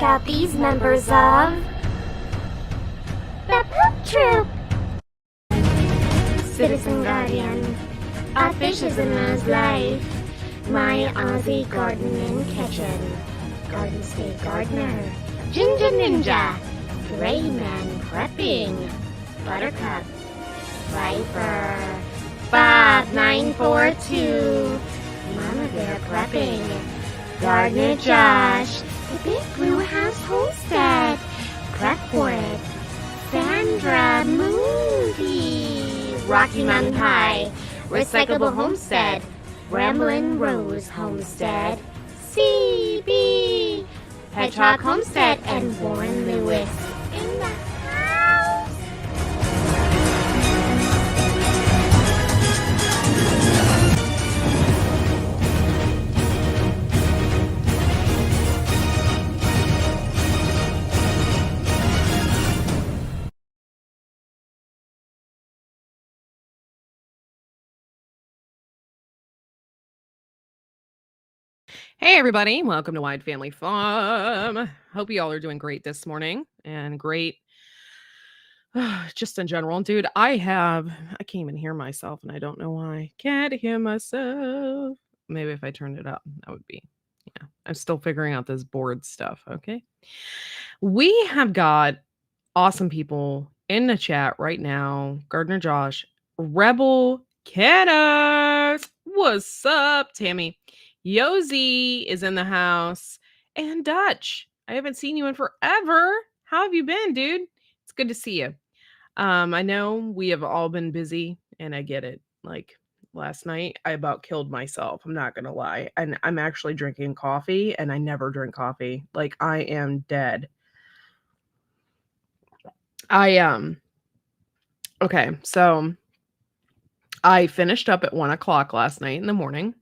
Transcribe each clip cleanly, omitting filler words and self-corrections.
out these members of the Poop Troop. Citizen Guardian, our fishes in Rose Life, my Aussie garden and kitchen, Garden State Gardener, Ginger Ninja, Rayman Prepping, Buttercup, Viper, Bob 942, Mama Bear Prepping, Gardener Josh, the Big Blue House Homestead, Prepwood, Sandra Moody, Rocky Mountain High, Recyclable Homestead, RamblinRoseHomestead, CB Hedgehog Homestead, and Warren Lewis in the house. Hey everybody, welcome to Wide Family Farm. Hope you all are doing great this morning and great just in general. Dude, I can't even hear myself and I don't know why. Can't hear myself. Maybe if I turned it up, that would be, yeah. I'm still figuring out this board stuff, okay? We have got awesome people in the chat right now. Gardener Josh, Rebel Catters. What's up, Tammy? Yosi is in the house. And Dutch. I haven't seen you in forever. How have you been, dude? It's good to see you. I know we have all been busy, and I get it. Like last night, I about killed myself. I'm not gonna lie. And I'm actually drinking coffee, and I never drink coffee. Like I am dead. Okay, so I finished up at 1:00 last night in the morning.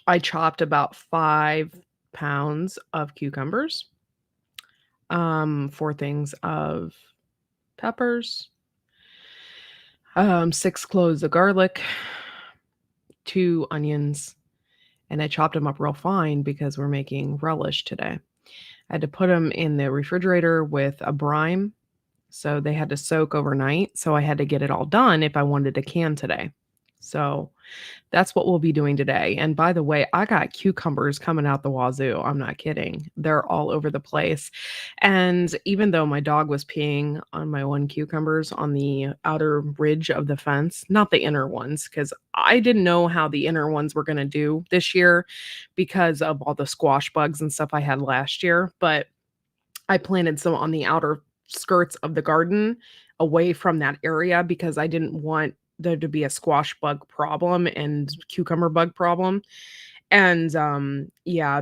I chopped about 5 pounds of cucumbers, 4 things of peppers, 6 cloves of garlic, 2 onions, and I chopped them up real fine because we're making relish today. I had to put them in the refrigerator with a brine, so they had to soak overnight, so I had to get it all done if I wanted to can today. So that's what we'll be doing today. And by the way, I got cucumbers coming out the wazoo. I'm not kidding. They're all over the place. And even though my dog was peeing on my 1 cucumbers on the outer ridge of the fence, not the inner ones, because I didn't know how the inner ones were going to do this year because of all the squash bugs and stuff I had last year. But I planted some on the outer skirts of the garden away from that area because I didn't want there to be a squash bug problem and cucumber bug problem. And yeah,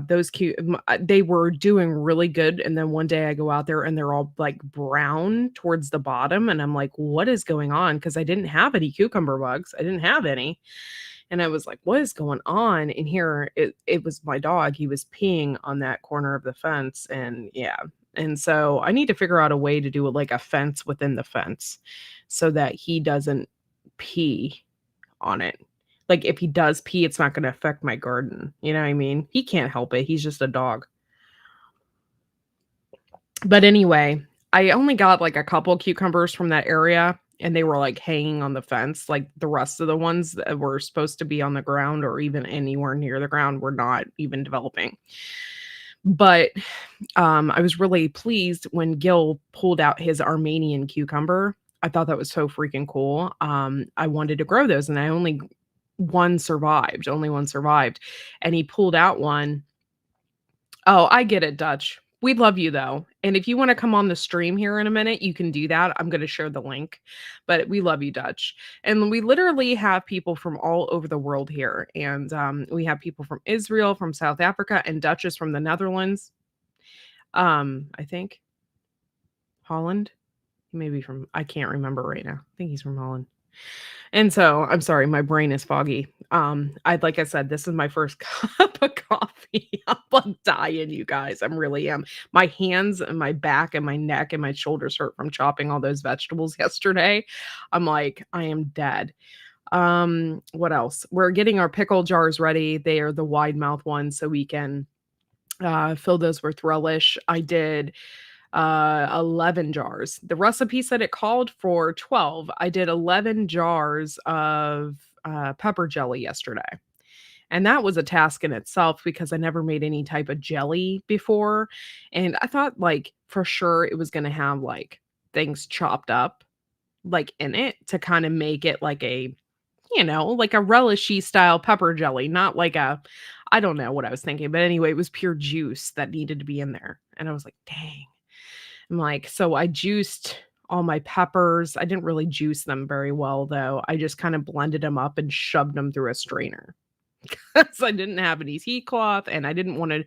they were doing really good. And then one day I go out there and they're all like brown towards the bottom. And I'm like, what is going on? Because I didn't have any cucumber bugs. I didn't have any. And I was like, what is going on? And here it was my dog. He was peeing on that corner of the fence. And yeah. And so I need to figure out a way to do it like a fence within the fence so that he doesn't pee on it. Like if he does pee, it's not going to affect my garden. You know what I mean? He can't help it. He's just a dog. But anyway, I only got like a couple cucumbers from that area and they were like hanging on the fence. Like the rest of the ones that were supposed to be on the ground or even anywhere near the ground were not even developing. But I was really pleased when Gil pulled out his Armenian cucumber. I thought that was so freaking cool. I wanted to grow those and only one survived. And he pulled out one. Oh, I get it, Dutch. We love you though. And if you want to come on the stream here in a minute, you can do that. I'm going to share the link, but we love you, Dutch. And we literally have people from all over the world here. And we have people from Israel, from South Africa, and Dutch is from the Netherlands. I think Holland. Maybe from, I can't remember right now. I think he's from Holland. And so I'm sorry, my brain is foggy. Like I said, this is my first cup of coffee. I'm like dying, you guys. I really am. My hands and my back and my neck and my shoulders hurt from chopping all those vegetables yesterday. I'm like, I am dead. What else? We're getting our pickle jars ready. They are the wide mouth ones, so we can Filled those with relish. I did 11 jars. The recipe said it called for 12. I did 11 jars of pepper jelly yesterday. And that was a task in itself because I never made any type of jelly before. And I thought, like, for sure it was going to have like things chopped up like in it to kind of make it like a, like a relishy style pepper jelly, not like a, I don't know what I was thinking. But anyway, it was pure juice that needed to be in there. And I was like, dang. I'm like, so I juiced all my peppers. I didn't really juice them very well, though. I just kind of blended them up and shoved them through a strainer. So I didn't have any heat cloth and I didn't want to.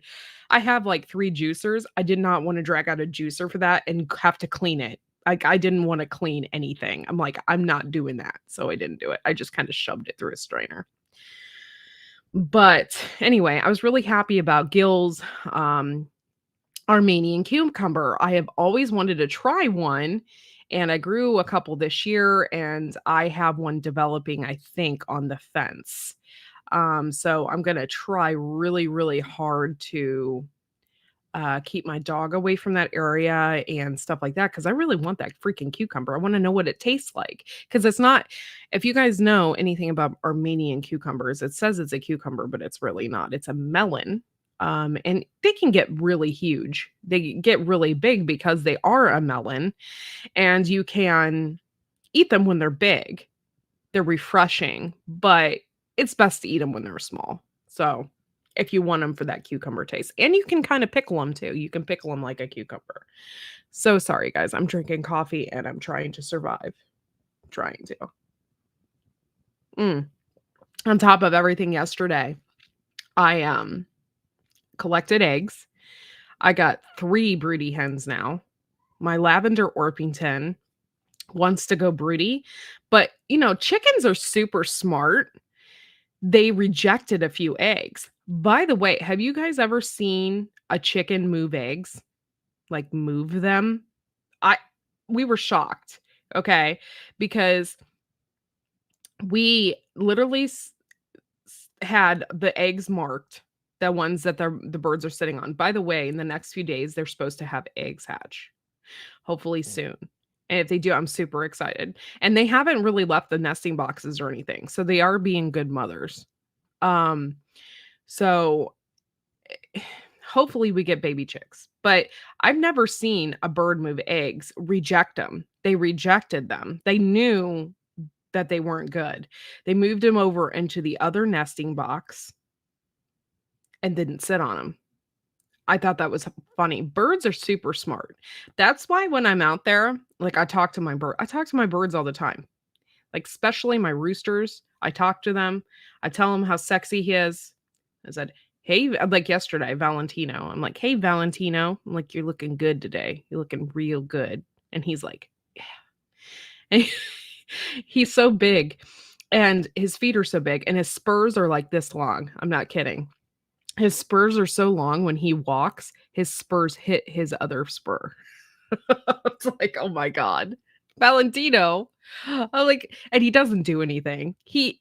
I have like 3 juicers. I did not want to drag out a juicer for that and have to clean it. Like I didn't want to clean anything. I'm like, I'm not doing that. So I didn't do it. I just kind of shoved it through a strainer. But anyway, I was really happy about Gil's Armenian cucumber. I have always wanted to try one, and I grew a couple this year, and I have one developing, I think, on the fence. So I'm gonna try really, really hard to keep my dog away from that area and stuff like that because I really want that freaking cucumber. I want to know what it tastes like because it's not. If you guys know anything about Armenian cucumbers, it says it's a cucumber, but it's really not. It's a melon. And they can get really huge. They get really big because they are a melon, and you can eat them when they're big. They're refreshing, but it's best to eat them when they're small. So if you want them for that cucumber taste, and you can kind of pickle them too. You can pickle them like a cucumber. So sorry, guys. I'm drinking coffee and I'm trying to survive. Trying to. On top of everything yesterday, I collected eggs. I got 3 broody hens now. My lavender Orpington wants to go broody, but chickens are super smart. They rejected a few eggs. By the way, have you guys ever seen a chicken move eggs? Like move them? We were shocked, okay? Because we literally had the eggs marked, the ones that the birds are sitting on. By the way, in the next few days, they're supposed to have eggs hatch, hopefully soon. And if they do, I'm super excited. And they haven't really left the nesting boxes or anything, so they are being good mothers. So hopefully we get baby chicks. But I've never seen a bird move eggs reject them. They rejected them. They knew that they weren't good. They moved them over into the other nesting box and didn't sit on them. I thought that was funny. Birds are super smart. That's why when I'm out there, like I talk to my birds all the time. Like especially my roosters. I talk to them. I tell them how sexy he is. I said, hey, like yesterday, Valentino. I'm like, hey, Valentino. I'm like, you're looking good today. You're looking real good. And he's like, yeah. And he's so big. And his feet are so big. And his spurs are like this long. I'm not kidding. His spurs are so long when he walks, his spurs hit his other spur. It's like, oh my God. Valentino. I'm like, and he doesn't do anything. He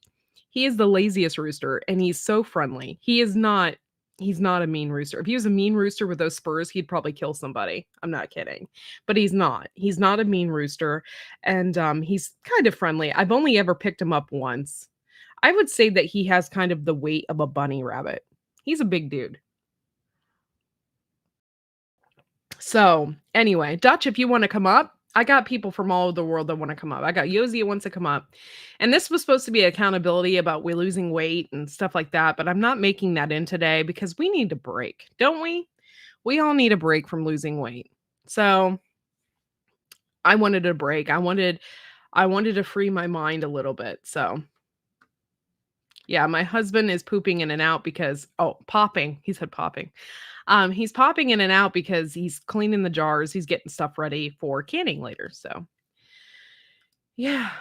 is the laziest rooster and he's so friendly. He's not a mean rooster. If he was a mean rooster with those spurs, he'd probably kill somebody. I'm not kidding. But he's not. He's not a mean rooster. And he's kind of friendly. I've only ever picked him up once. I would say that he has kind of the weight of a bunny rabbit. He's a big dude. So anyway, Dutch, if you want to come up, I got people from all over the world that want to come up. I got Yosi that wants to come up. And this was supposed to be accountability about we losing weight and stuff like that. But I'm not making that in today because we need a break, don't we? We all need a break from losing weight. So I wanted a break. I wanted to free my mind a little bit. So yeah, my husband is pooping in and out because, popping. He said popping. He's popping in and out because he's cleaning the jars. He's getting stuff ready for canning later. So yeah,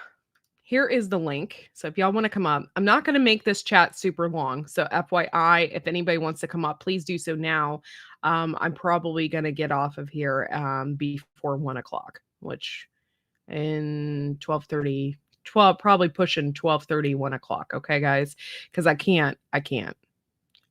here is the link. So if y'all want to come up, I'm not going to make this chat super long. So FYI, if anybody wants to come up, please do so now. I'm probably going to get off of here before 1:00, which in 12:30, probably pushing 12:30, 1:00. Okay, guys, because I can't.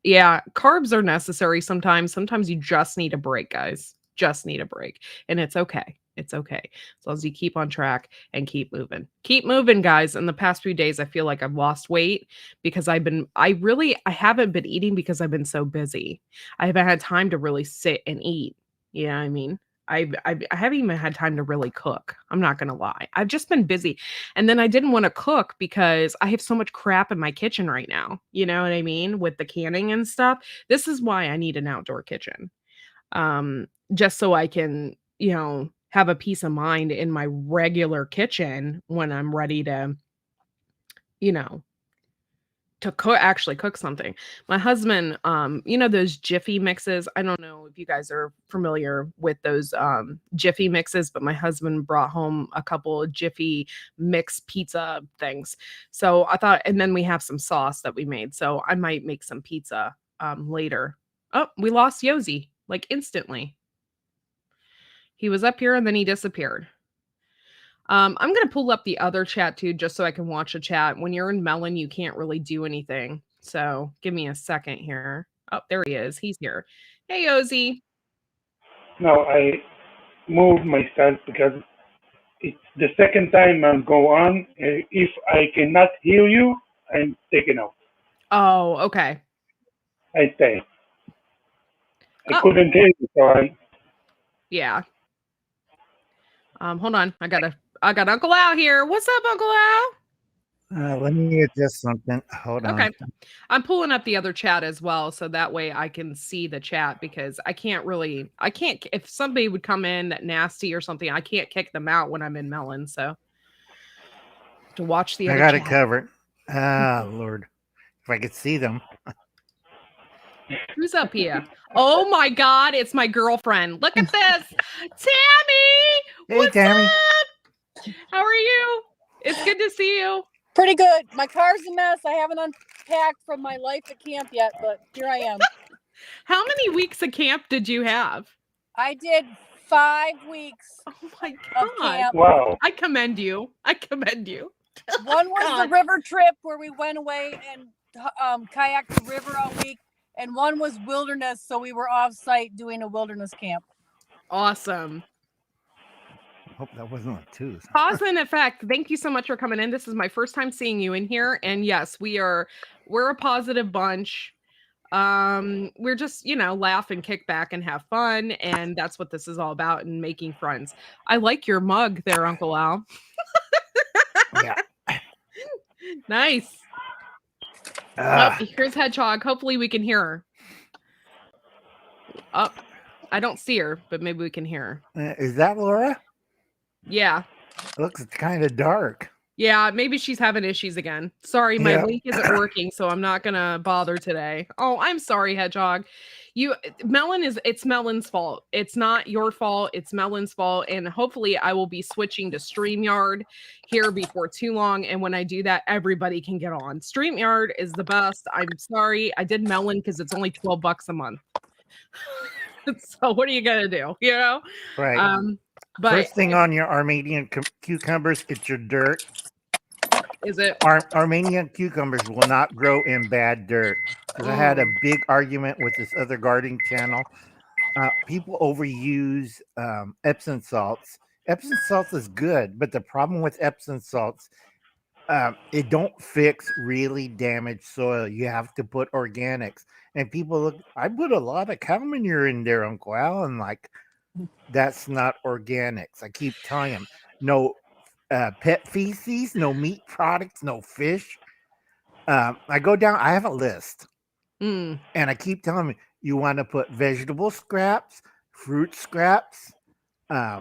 Yeah, carbs are necessary sometimes. Sometimes you just need a break, guys. Just need a break. And it's okay. It's okay. As long as you keep on track and keep moving. Keep moving, guys. In the past few days, I feel like I've lost weight because I haven't been eating because I've been so busy. I haven't had time to really sit and eat. You know what I mean? I haven't even had time to really cook. I'm not gonna lie. I've just been busy. And then I didn't want to cook because I have so much crap in my kitchen right now. You know what I mean? With the canning and stuff. This is why I need an outdoor kitchen. Just so I can, have a peace of mind in my regular kitchen when I'm ready to, you know, actually cook something. My husband, those Jiffy mixes. I don't know if you guys are familiar with those Jiffy mixes, but my husband brought home a couple of Jiffy mix pizza things. So I thought, and then we have some sauce that we made. So I might make some pizza later. Oh, we lost Yosi like instantly. He was up here and then he disappeared. I'm going to pull up the other chat too, just so I can watch a chat. When you're in Melon, you can't really do anything. So give me a second here. Oh, there he is. He's here. Hey, Ozzy. No, I moved myself because it's the second time I'm go on. If I cannot hear you, I'm taking off. Oh, okay. I stay. I couldn't hear you, so yeah. Hold on. I got Uncle Al here. What's up, Uncle Al? Let me adjust something. Hold on. Okay. I'm pulling up the other chat as well, so that way I can see the chat because I can't, if somebody would come in that nasty or something, I can't kick them out when I'm in Melon, so to watch the other chat. I got chat. it covered. Ah, Lord. If I could see them. Who's up here? Oh my God, it's my girlfriend. Look at this. Tammy! Hey, Tammy. Up? How are you? It's good to see you. Pretty good. My car's a mess. I haven't unpacked from my life at camp yet, but here I am. How many weeks of camp did you have? I did 5 weeks. Oh my God. Of camp. Wow. I commend you. One was the river trip where we went away and kayaked the river all week. And one was wilderness, so we were off-site doing a wilderness camp. Awesome. Hope that wasn't on Tuesday. Awesome. In fact, thank you so much for coming in. This is my first time seeing you in here. And yes, we're a positive bunch. We're just, laugh and kick back and have fun. And that's what this is all about, and making friends. I like your mug there, Uncle Al. Yeah. Nice. Here's Hedgehog. Hopefully we can hear her. I don't see her, but maybe we can hear her. Is that Laura? Yeah. Looks kind of dark. Yeah, maybe she's having issues again. Sorry, my link isn't working, so I'm not gonna bother today. Oh, I'm sorry, Hedgehog. It's Melon's fault. It's not your fault. It's Melon's fault. And hopefully I will be switching to StreamYard here before too long. And when I do that, everybody can get on. StreamYard is the best. I'm sorry. I did Melon because it's only $12 a month. So what are you gonna do? Right. But first thing on your Armenian cucumbers, it's your dirt. Is it? Armenian cucumbers will not grow in bad dirt. Because I had a big argument with this other gardening channel. People overuse Epsom salts. Epsom salts is good, but the problem with Epsom salts, it don't fix really damaged soil. You have to put organics. And people look, I put a lot of cow manure in there, Uncle Al, and that's not organics. I keep telling them, no pet feces, no meat products, no fish. I go down, I have a list. And I keep telling them, you want to put vegetable scraps, fruit scraps. I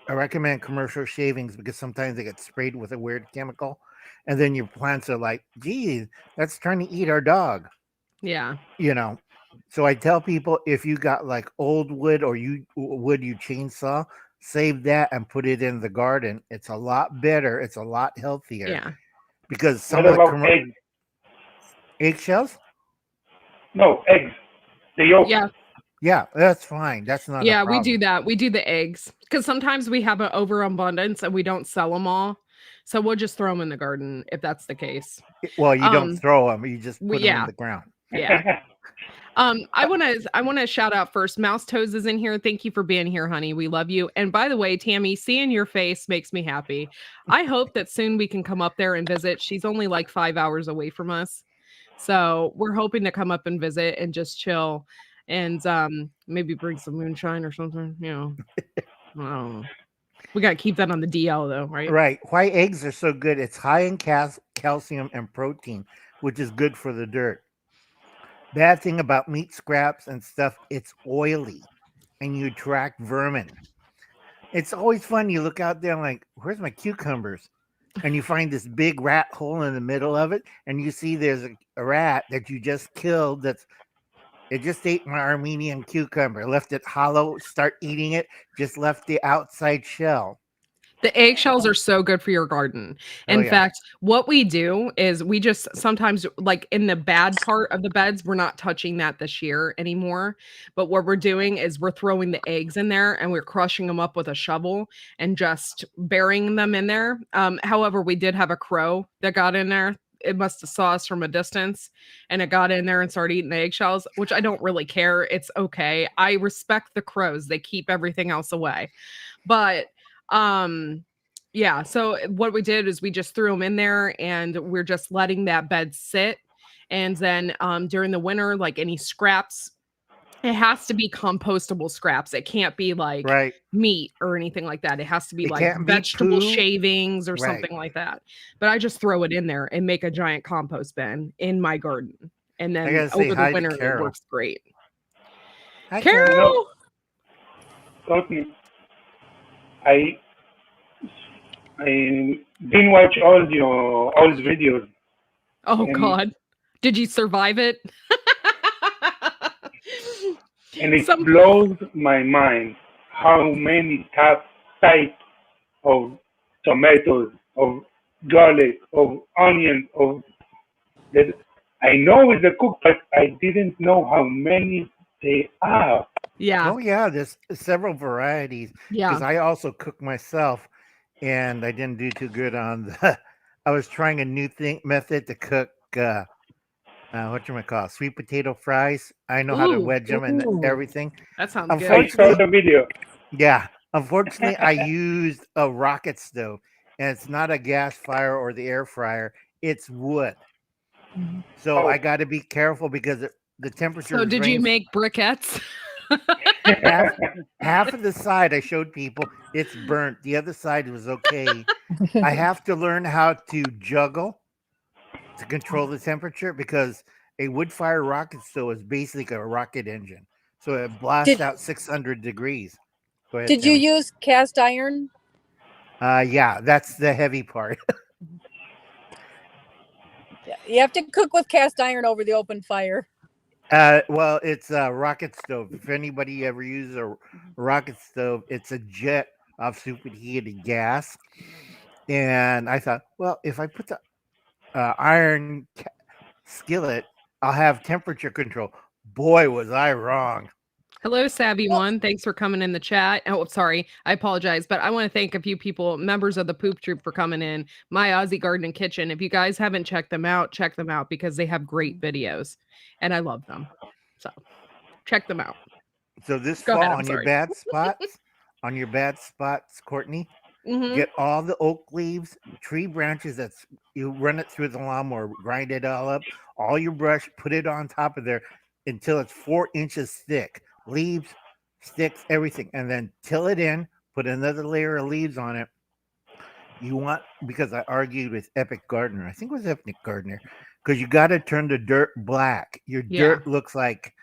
recommend commercial shavings because sometimes they get sprayed with a weird chemical. And then your plants are like, geez, that's trying to eat our dog. Yeah. So I tell people, if you got old wood or wood you chainsaw, save that and put it in the garden. It's a lot better. It's a lot healthier. Yeah. Because some of the eggs? Eggshells? No, eggs. The yolk. Yeah. Yeah, that's fine. That's not. Yeah, we do that. We do the eggs because sometimes we have an overabundance and we don't sell them all. So we'll just throw them in the garden if that's the case. Well, you don't throw them; you just put them yeah. in the ground. Yeah. I want to shout out first. Mouse Toes is in here. Thank you for being here, honey. We love you. And by the way, Tammy, seeing your face makes me happy. I hope that soon we can come up there and visit. She's only like 5 hours away from us. So we're hoping to come up and visit and just chill and maybe bring some moonshine or something, you know. I don't know. We got to keep that on the DL though, right? Right. Why eggs are so good? It's high in calcium and protein, which is good for the dirt. Bad thing about meat scraps and stuff, it's oily and you attract vermin. It's always fun. You look out there like, where's my cucumbers? And you find this big rat hole in the middle of it, and you see there's a rat that you just killed it just ate my Armenian cucumber, left it hollow, start eating it, just left the outside shell. The eggshells are so good for your garden. In fact, what we do is we just sometimes, like in the bad part of the beds, we're not touching that this year anymore. But what we're doing is we're throwing the eggs in there and we're crushing them up with a shovel and just burying them in there. However, we did have a crow that got in there. It must have saw us from a distance and it got in there and started eating the eggshells, which I don't really care. It's okay. I respect the crows. They keep everything else away. But yeah, so what we did is we just threw them in there and we're just letting that bed sit. And then during the winter, like any scraps, it has to be compostable scraps. It can't be like meat or anything like that. It has to be like vegetable shavings or something like that. But I just throw it in there and make a giant compost bin in my garden. And then over the winter, it works great. Hi, Carol! I didn't watch all your old videos. Oh God. Did you survive it? And it blows my mind how many types of tomatoes, of garlic, of onions, of that I know it's a cook, but I didn't know how many they are. Yeah. Oh yeah, there's several varieties. Yeah. Because I also cook myself, and I didn't do too good on the. I was trying a new method to cook. What sweet potato fries. I know how to wedge them and everything. That sounds good. I saw the video. Yeah. Unfortunately, I used a rocket stove, and it's not a gas fire or the air fryer. It's wood. So I got to be careful because the temperature. So did you make briquettes? half of the side I showed people, it's burnt. The other side was okay. I have to learn how to juggle to control the temperature because a wood fire rocket stove is basically a rocket engine. So it blasts out 600 degrees. Go ahead. Did you use cast iron? Yeah, that's the heavy part. Yeah, you have to cook with cast iron over the open fire. Well, it's a rocket stove. If anybody ever uses a rocket stove, it's a jet of superheated gas. And I thought, well, if I put the iron skillet, I'll have temperature control. Boy, was I wrong. Hello, Savvy One. Thanks for coming in the chat. Oh, sorry. I apologize, but I want to thank a few people, members of the Poop Troop, for coming in. My Aussie Garden and Kitchen. If you guys haven't checked them out, check them out because they have great videos, and I love them. So, check them out. So this fall, on your bad spots, Courtney, get all the oak leaves, tree branches. You run it through the lawnmower, grind it all up, all your brush, put it on top of there until it's 4 inches thick. Leaves, sticks, everything, and then till it in, put another layer of leaves on it. Because I argued with Epic Gardener, I think it was Epic Gardener, because you got to turn the dirt black. Your dirt looks like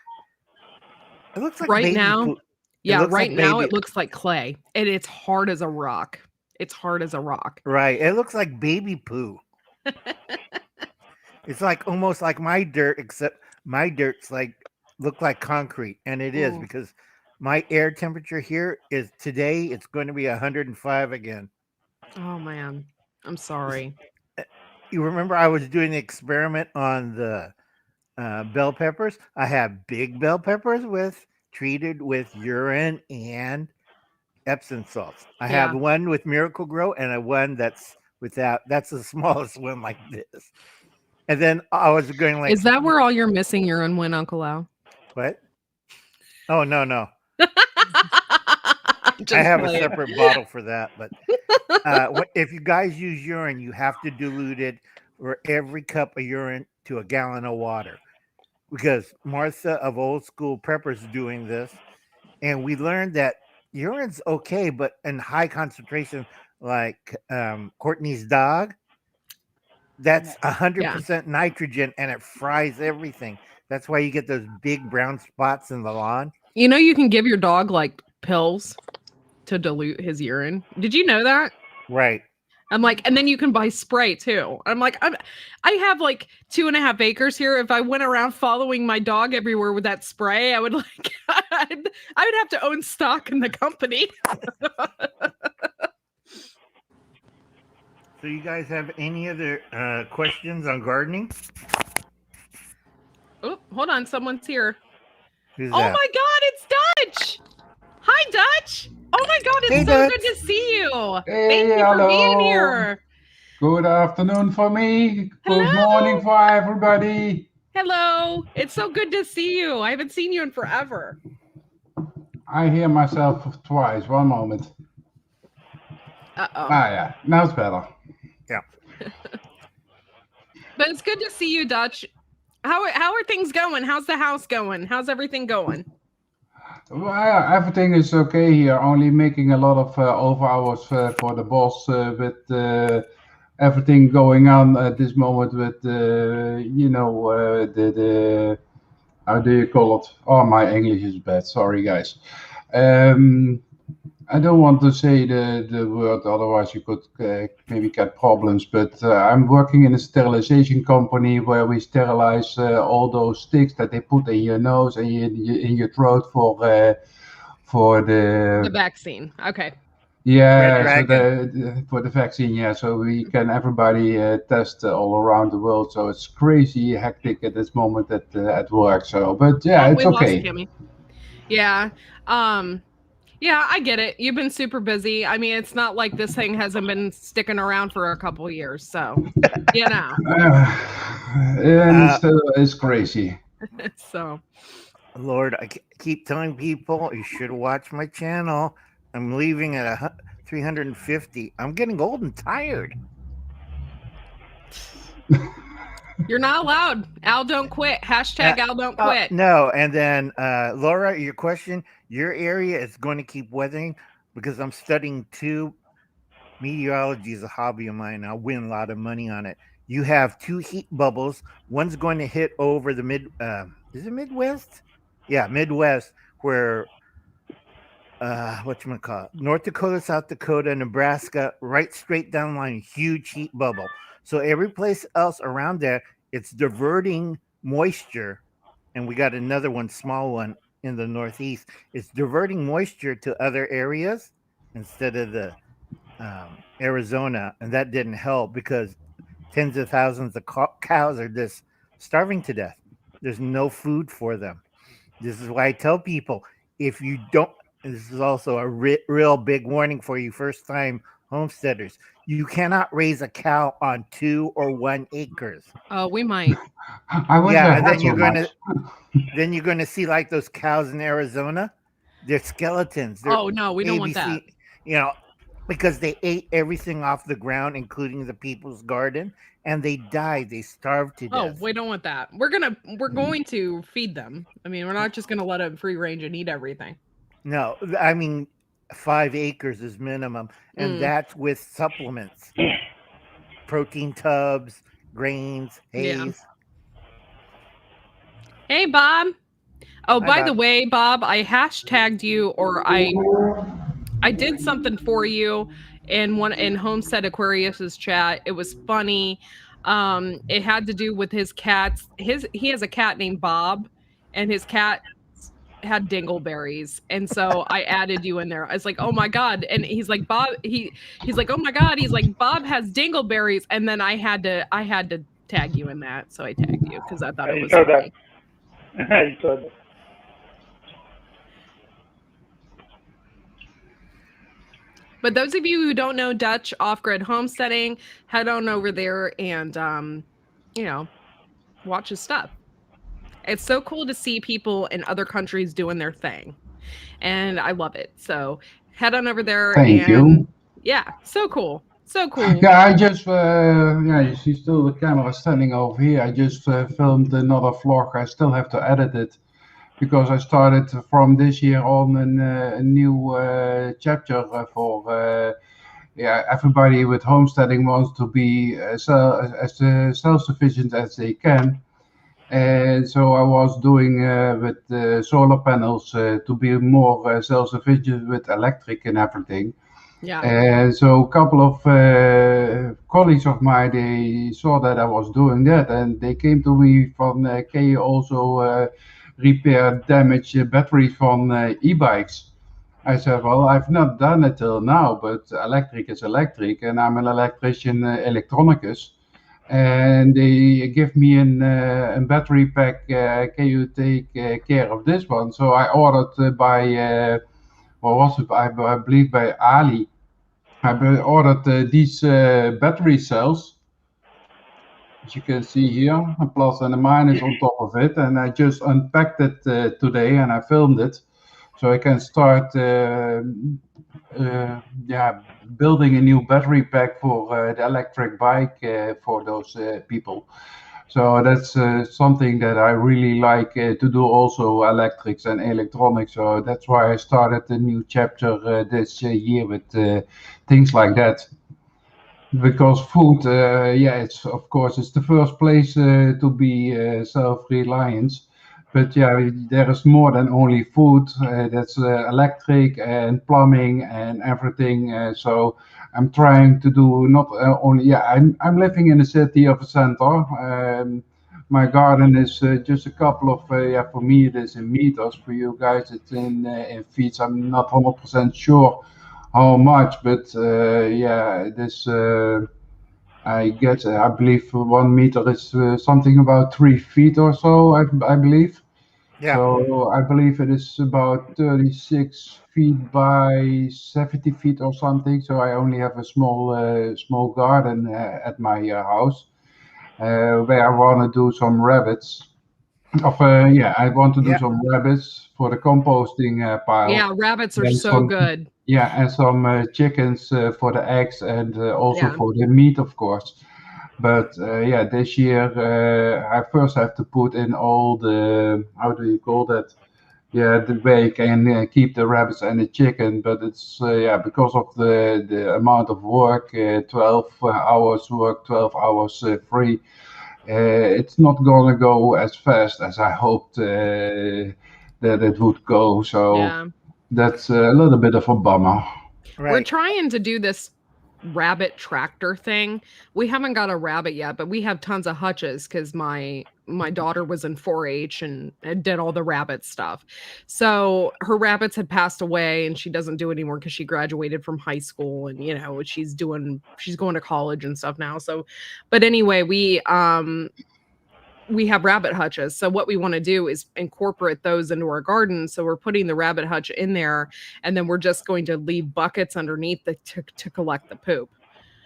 right now. Poo. Yeah, right now it looks like clay, and it's hard as a rock. It's hard as a rock. Right, it looks like baby poo. It's like almost like my dirt, except my dirt's look like concrete, and it is because my air temperature here is today. It's going to be 105 again. Oh man, I'm sorry. You remember I was doing the experiment on the bell peppers? I have big bell peppers treated with urine and Epsom salts. I have one with Miracle Grow and one that's without. That's the smallest one like this. And then I was going like, Is that where all your missing urine went, Uncle Al? what? Oh, no. Just I have a playing. separate bottle for that. But if you guys use urine, you have to dilute it for every cup of urine to a gallon of water. Because Martha of Old School Preppers is doing this. And we learned that urine's okay, but in high concentration, like Courtney's dog, that's 100% nitrogen and it fries everything. That's why you get those big brown spots in the lawn. You know, you can give your dog like pills to dilute his urine. Did you know that? Right. I'm like, and then you can buy spray too. I'm like, I have like 2.5 acres here. If I went around following my dog everywhere with that spray, I would like, I would have to own stock in the company. So you guys have any other questions on gardening? Oh, hold on. Someone's here. Who's Oh that? my God, it's Dutch. Hi, Dutch. Oh my God, it's Hey, so Dutch. good to see you. Hey, Thank you for being here. Good afternoon for me. Good Hello. morning for everybody. Hello. It's so good to see you. I haven't seen you in forever. I hear myself twice. One moment. Uh-oh. Yeah. Now it's better. Yeah. But it's good to see you, Dutch. How are things going? How's the house going? How's everything going? Well, everything is okay here. Only making a lot of over hours for the boss with everything going on at this moment with the how do you call it? Oh, my English is bad. Sorry, guys. I don't want to say the word, otherwise you could maybe get problems. But I'm working in a sterilization company where we sterilize all those sticks that they put in your nose and in your throat for The vaccine. Okay. Yeah, so for the vaccine, yeah. So we can everybody test all around the world. So it's crazy hectic at this moment at work. So, but yeah, it's we lost okay. Kimmy. Yeah. Yeah, I get it. You've been super busy. I mean, it's not like this thing hasn't been sticking around for a couple of years. So, you know. And it's crazy. So, Lord, I keep telling people you should watch my channel. I'm leaving at 350. I'm getting old and tired. you're not allowed. Al don't quit. Hashtag Al don't quit. No, and then Laura, your question, your area is going to keep weathering because I'm studying too. Meteorology is a hobby of mine. I'll win a lot of money on it. You have 2 heat bubbles. One's going to hit over the is it Midwest? Yeah, Midwest, where whatchamacallit, North Dakota, South Dakota, Nebraska, right straight down the line, huge heat bubble. So every place else around there, it's diverting moisture. And we got another one, small one in the Northeast. It's diverting moisture to other areas instead of the Arizona. And that didn't help because tens of thousands of cows are just starving to death. There's no food for them. This is why I tell people, if you don't, this is also a real big warning for you first-time homesteaders. You cannot raise a cow on 2 or 1 acres. Oh, we might. And then you're gonna see like those cows in Arizona. They're skeletons. Oh no, we don't want that. You know, because they ate everything off the ground, including the people's garden, and they died. They starved to death. Oh, we don't want that. We're going to feed them. I mean, we're not just gonna let them free range and eat everything. No, I mean 5 acres is minimum, and that's with supplements, protein tubs, grains, hays. Yeah. Hey, Bob. Oh, Hi, by Bob. the way, Bob, I hashtagged you, or I did something for you in Homestead Aquarius's chat. It was funny. It had to do with his cats. He has a cat named Bob, and his cat had dingleberries, and so I added you in there. I was like, oh my god, and he's like, Bob, he's like, oh my god, he's like, Bob has dingleberries, and then I had to tag you in that, so I tagged you because I thought it was funny. I saw that. But those of you who don't know Dutch off-grid homesteading, head on over there and watch his stuff. It's so cool to see people in other countries doing their thing, and I love it. So head on over there. Thank you. Yeah, so cool. So cool. Yeah, I just, you see still the camera standing over here. I just filmed another vlog. I still have to edit it because I started from this year on a new chapter for, everybody with homesteading wants to be as self-sufficient as they can. And so I was doing with solar panels to be more self-sufficient with electric and everything. Yeah. And so a couple of colleagues of mine, they saw that I was doing that, and they came to me from, can you also repair damaged batteries from e-bikes? I said, well, I've not done it till now, but electric is electric, and I'm an electrician, electronicus. And they give me a battery pack. Can you take care of this one? So I ordered by, what was it? I believe by Ali. I ordered these battery cells, as you can see here, a plus and a minus on top of it. And I just unpacked it today and I filmed it. So I can start building a new battery pack for the electric bike for those people. So that's something that I really like to do, also electrics and electronics. So that's why I started a new chapter this year with things like that. Because food, it's of course it's the first place to be self-reliant. But yeah, there is more than only food. That's electric and plumbing and everything. So I'm trying to do not only. I'm living in the city of a center. My garden is just a couple of. For me it is in meters. For you guys it's in feet. I'm not 100% sure how much, but this. I believe 1 meter is something about 3 feet or so, I believe. Yeah. So I believe it is about 36 feet by 70 feet or something. So I only have a small garden at my house where I want to do some rabbits. I want to do some rabbits for the composting pile. Yeah, rabbits are so good. Yeah, and some chickens for the eggs and also for the meat, of course. But this year I first have to put in all the, how do you call that? Yeah, the way you can keep the rabbits and the chicken. But it's because of the amount of work, 12 hours work, 12 hours free. It's not gonna go as fast as I hoped that it would go. So that's a little bit of a bummer. Right. We're trying to do this rabbit tractor thing. We haven't got a rabbit yet, but we have tons of hutches because my daughter was in 4-H and did all the rabbit stuff. So her rabbits had passed away and she doesn't do it anymore because she graduated from high school and she's going to college and stuff now. So but anyway, we have rabbit hutches. So what we want to do is incorporate those into our garden. So we're putting the rabbit hutch in there and then we're just going to leave buckets underneath to collect the poop.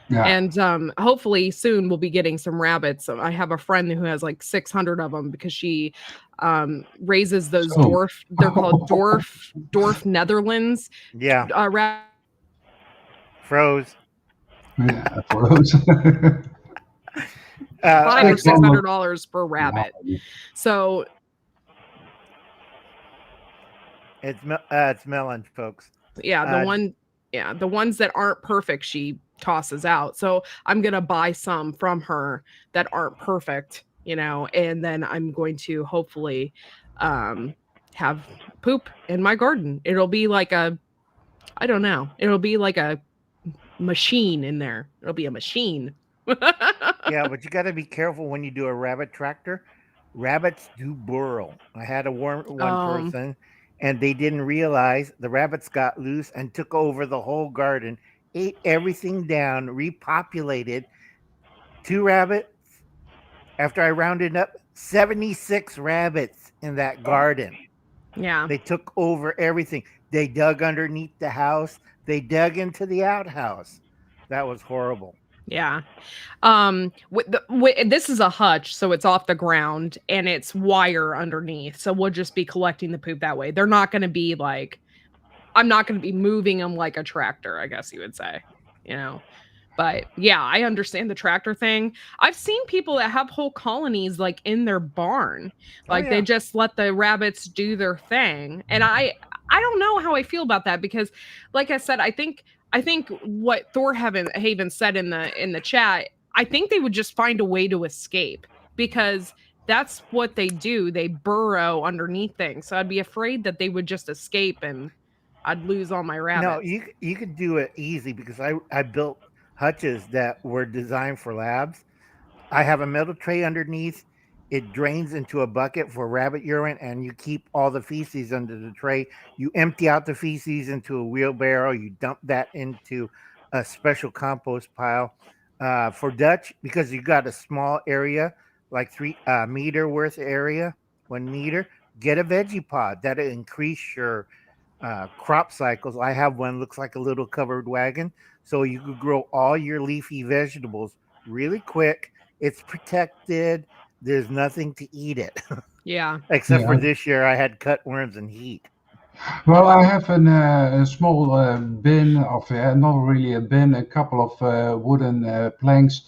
Yeah. And hopefully soon we'll be getting some rabbits. I have a friend who has like 600 of them because she raises those they're called dwarf Netherlands. Yeah. Froze. Yeah, froze. $500 or $600 per rabbit. So it's melon, folks. Yeah, the ones that aren't perfect, she tosses out. So I'm gonna buy some from her that aren't perfect, and then I'm going to hopefully have poop in my garden. It'll be like it'll be like a machine in there. It'll be a machine. Yeah, but you got to be careful when you do a rabbit tractor. Rabbits do burrow. I had one person, and they didn't realize the rabbits got loose and took over the whole garden, ate everything down, repopulated. 2 rabbits. After I rounded up 76 rabbits in that garden. Yeah. They took over everything. They dug underneath the house. They dug into the outhouse. That was horrible. Yeah. This is a hutch, so it's off the ground and it's wire underneath. So we'll just be collecting the poop that way. They're not going to be like, I'm not going to be moving them like a tractor, I guess you would say, you know. But yeah, I understand the tractor thing. I've seen people that have whole colonies like in their barn. Like they just let the rabbits do their thing. And I don't know how I feel about that because like I said, I think what Haven said in the chat, I think they would just find a way to escape because that's what they do. They burrow underneath things. So I'd be afraid that they would just escape and I'd lose all my rabbits. No, you could do it easy because I built hutches that were designed for labs. I have a metal tray underneath. It drains into a bucket for rabbit urine, and you keep all the feces under the tray. You empty out the feces into a wheelbarrow. You dump that into a special compost pile. For Dutch, because you got a small area, like 3 meter worth area, 1 meter, get a veggie pod. That'll increase your crop cycles. I have one, looks like a little covered wagon. So you could grow all your leafy vegetables really quick. It's protected. There's nothing to eat it. Yeah. Except for this year, I had cutworms and heat. Well, I have a small bin of, not really a bin, a couple of wooden planks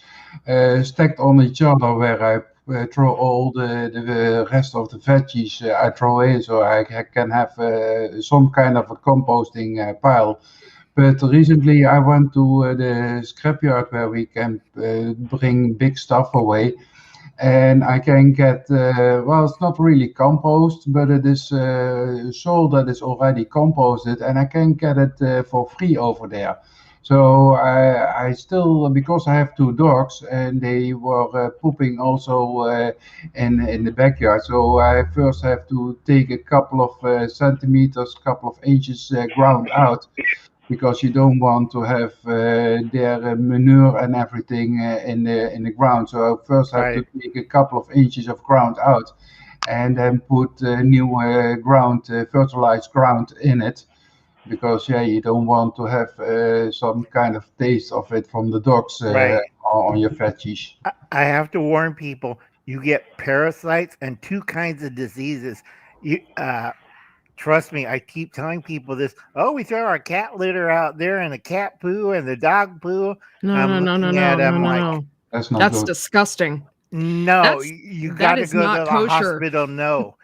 stacked on each other where I throw all the rest of the veggies I throw in, so I can have some kind of a composting pile. But recently I went to the scrapyard where we can bring big stuff away. And I can get, well, it's not really compost, but it is soil that is already composted, and I can get it for free over there. So I still, because I have 2 dogs and they were pooping also in the backyard. So I first have to take a couple of centimeters, couple of inches ground out, because you don't want to have their manure and everything in the ground. So I first have to take a couple of inches of ground out, and then put new ground, fertilized ground in it, because you don't want to have some kind of taste of it from the dogs on your veggies. I have to warn people: you get parasites and 2 kinds of diseases. Trust me, I keep telling people this. Oh, we throw our cat litter out there and the cat poo and the dog poo. No. That's disgusting. No, you got to go to the hospital. No,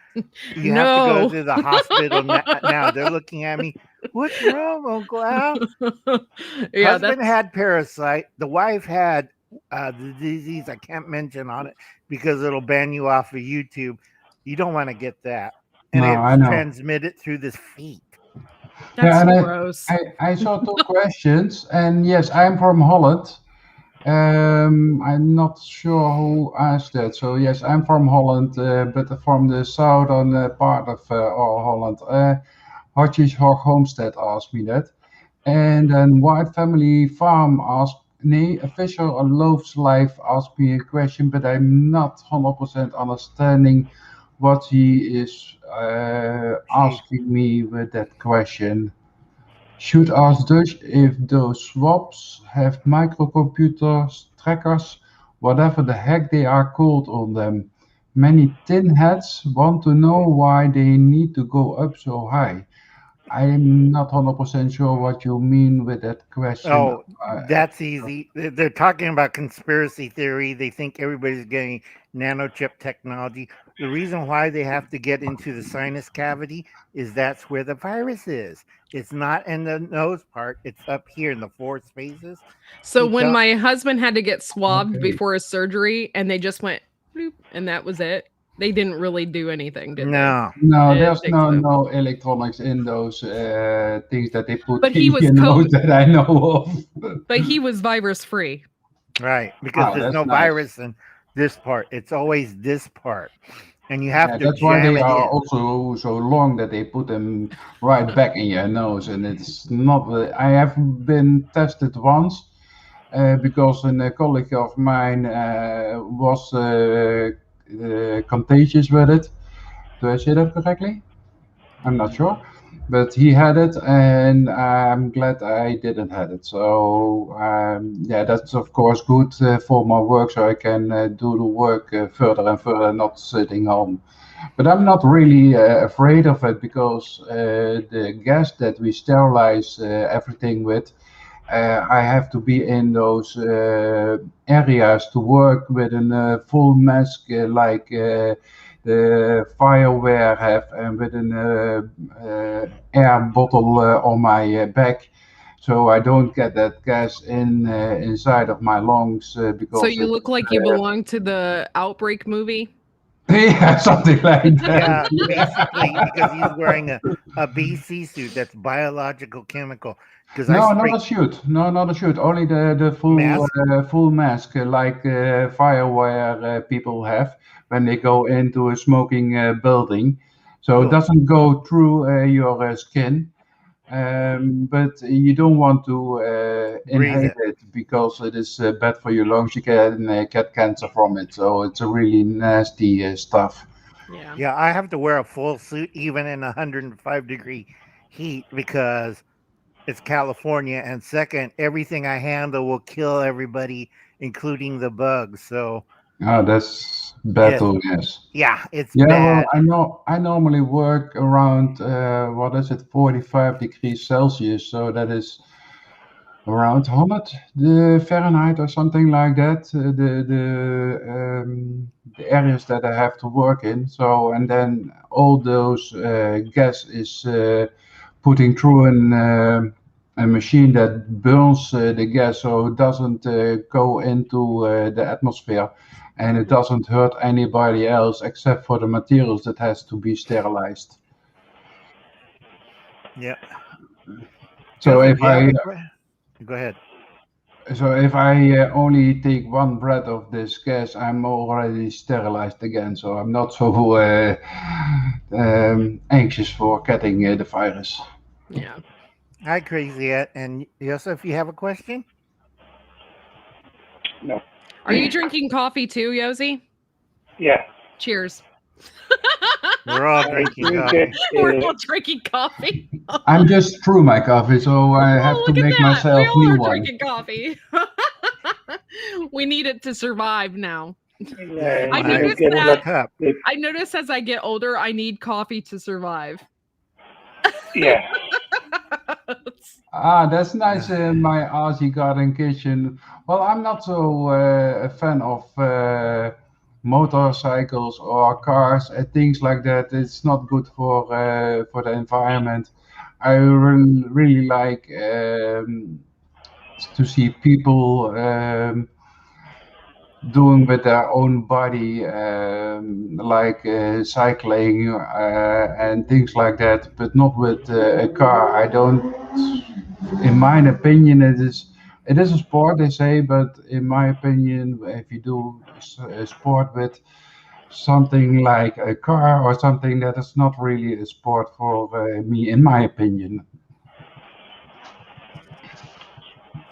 you have to go to the hospital now. They're looking at me. What's wrong, Uncle Al? Husband had parasite. The wife had the disease I can't mention on it because it'll ban you off of YouTube. You don't want to get that. And it's transmitted through the feet. That's gross. I saw 2 questions, and yes, I'm from Holland. I'm not sure who asked that. So yes, I'm from Holland, but from the southern part of Holland. RockyMountainHigh asked me that. And then White Family Farm asked, Fisher Loves Life asked me a question, but I'm not 100% understanding what he is asking me with that question. Should ask Dutch if those swabs have microcomputers, trackers, whatever the heck they are called on them. Many tin heads want to know why they need to go up so high. I'm not 100% sure what you mean with that question. Oh, that's easy. They're talking about conspiracy theory. They think everybody's getting nanochip technology. The reason why they have to get into the sinus cavity is that's where the virus is. It's not in the nose part. It's up here in the 4 spaces. So when my husband had to get swabbed before his surgery, and they just went, bloop, and that was it. They didn't really do anything, did they? No, there's no electronics in those things that they put but in your nose that I know of. But he was virus free. Right, because there's no virus in this part. It's always this part. And you have to that's why they are also so long that they put them right back in your nose. And it's not, I have been tested once because a colleague of mine was contagious with it. Do I say that correctly? I'm not sure. but he had it, and I'm glad I didn't have it. So yeah, that's of course good for my work, so I can do the work further and further, not sitting home. But I'm not really afraid of it because the gas that we sterilize everything with, I have to be in those areas to work with a full mask the fireware have, and with an air bottle on my back, so I don't get that gas inside of my lungs because So you look like you belong to the Outbreak movie? yeah, something like that. Yeah, basically because he's wearing a BC suit that's biological chemical. Because No, I not spray a shoot. No, not a shoot. Only the mask. full mask, like firewire people have when they go into a smoking building. So it Cool. doesn't go through your skin, but you don't want to Breathe inhale it. it because it is bad for your lungs. You can get cancer from it. So it's a really nasty stuff. Yeah. Yeah, I have to wear a full suit even in 105-degree heat because it's California, and second, everything I handle will kill everybody, including the bugs. So Oh, that's bad yes, too, yes. yeah, it's Yeah, well, bad. I know I normally work around what is it, 45 degrees Celsius, so that is around 100 the Fahrenheit or something like that. The areas that I have to work in. So and then all those gas is putting through a machine that burns the gas, so it doesn't go into the atmosphere, and it doesn't hurt anybody else except for the materials that has to be sterilized. Yeah. So Joseph, if you have I a question? Go ahead. only take one breath of this gas, I'm already sterilized again. So I'm not so anxious for getting the virus. Yeah. Hi, Crazy Ed. And Joseph, you have a question? No. Are you drinking coffee too, Yosi? Yeah. Cheers. We're all I drinking drink coffee. We're all drinking coffee. I'm just through my coffee, so I have Oh, to look at make that. We myself all new are one. drinking coffee. We need it to survive now. Yeah, I you noticed get that. a Cup. I notice as I get older, I need coffee to survive. Yeah. Ah, that's nice in my Aussie garden kitchen. Well, I'm not so a fan of motorcycles or cars and things like that. It's not good for the environment. I really like to see people doing with their own body, like cycling and things like that, but not with a car. I don't. In my opinion, it is a sport, they say, but in my opinion, if you do a sport with something like a car or something, that is not really a sport for me, in my opinion.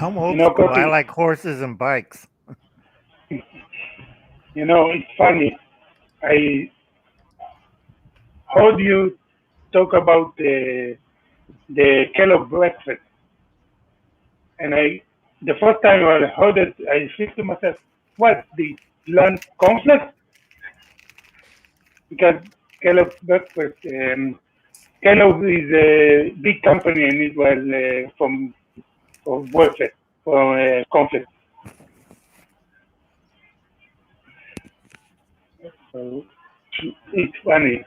I'm old You know, school. I Coffee, like horses and bikes. it's funny. I heard you talk about the Kellogg breakfast, and the first time I heard it, I think to myself, "What the lunch complex?" Because Kellogg breakfast, Kellogg is a big company in Israel for breakfast, for complex. So it's funny.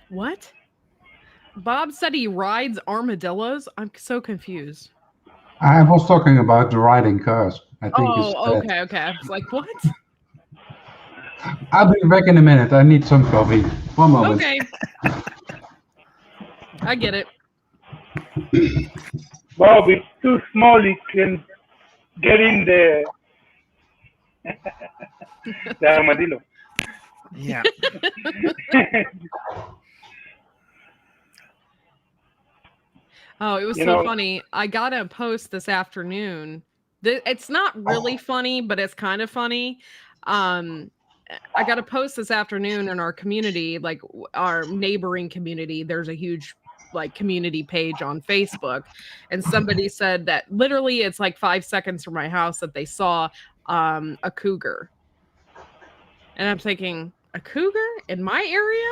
What? Bob said he rides armadillos? I'm so confused. I was talking about the riding cars. I think it's Oh, that. okay. I was like, what? I'll be back in a minute. I need some coffee. One moment. Okay. I get it. Bob is too small, he can get in the armadillo. Yeah. Oh, it was You so know- funny. I got a post this afternoon. It's not really funny, but it's kind of funny. I got a post this afternoon in our community, like our neighboring community. There's a huge like community page on Facebook, and somebody said that literally it's like 5 seconds from my house that they saw a cougar. And I'm thinking, a cougar in my area?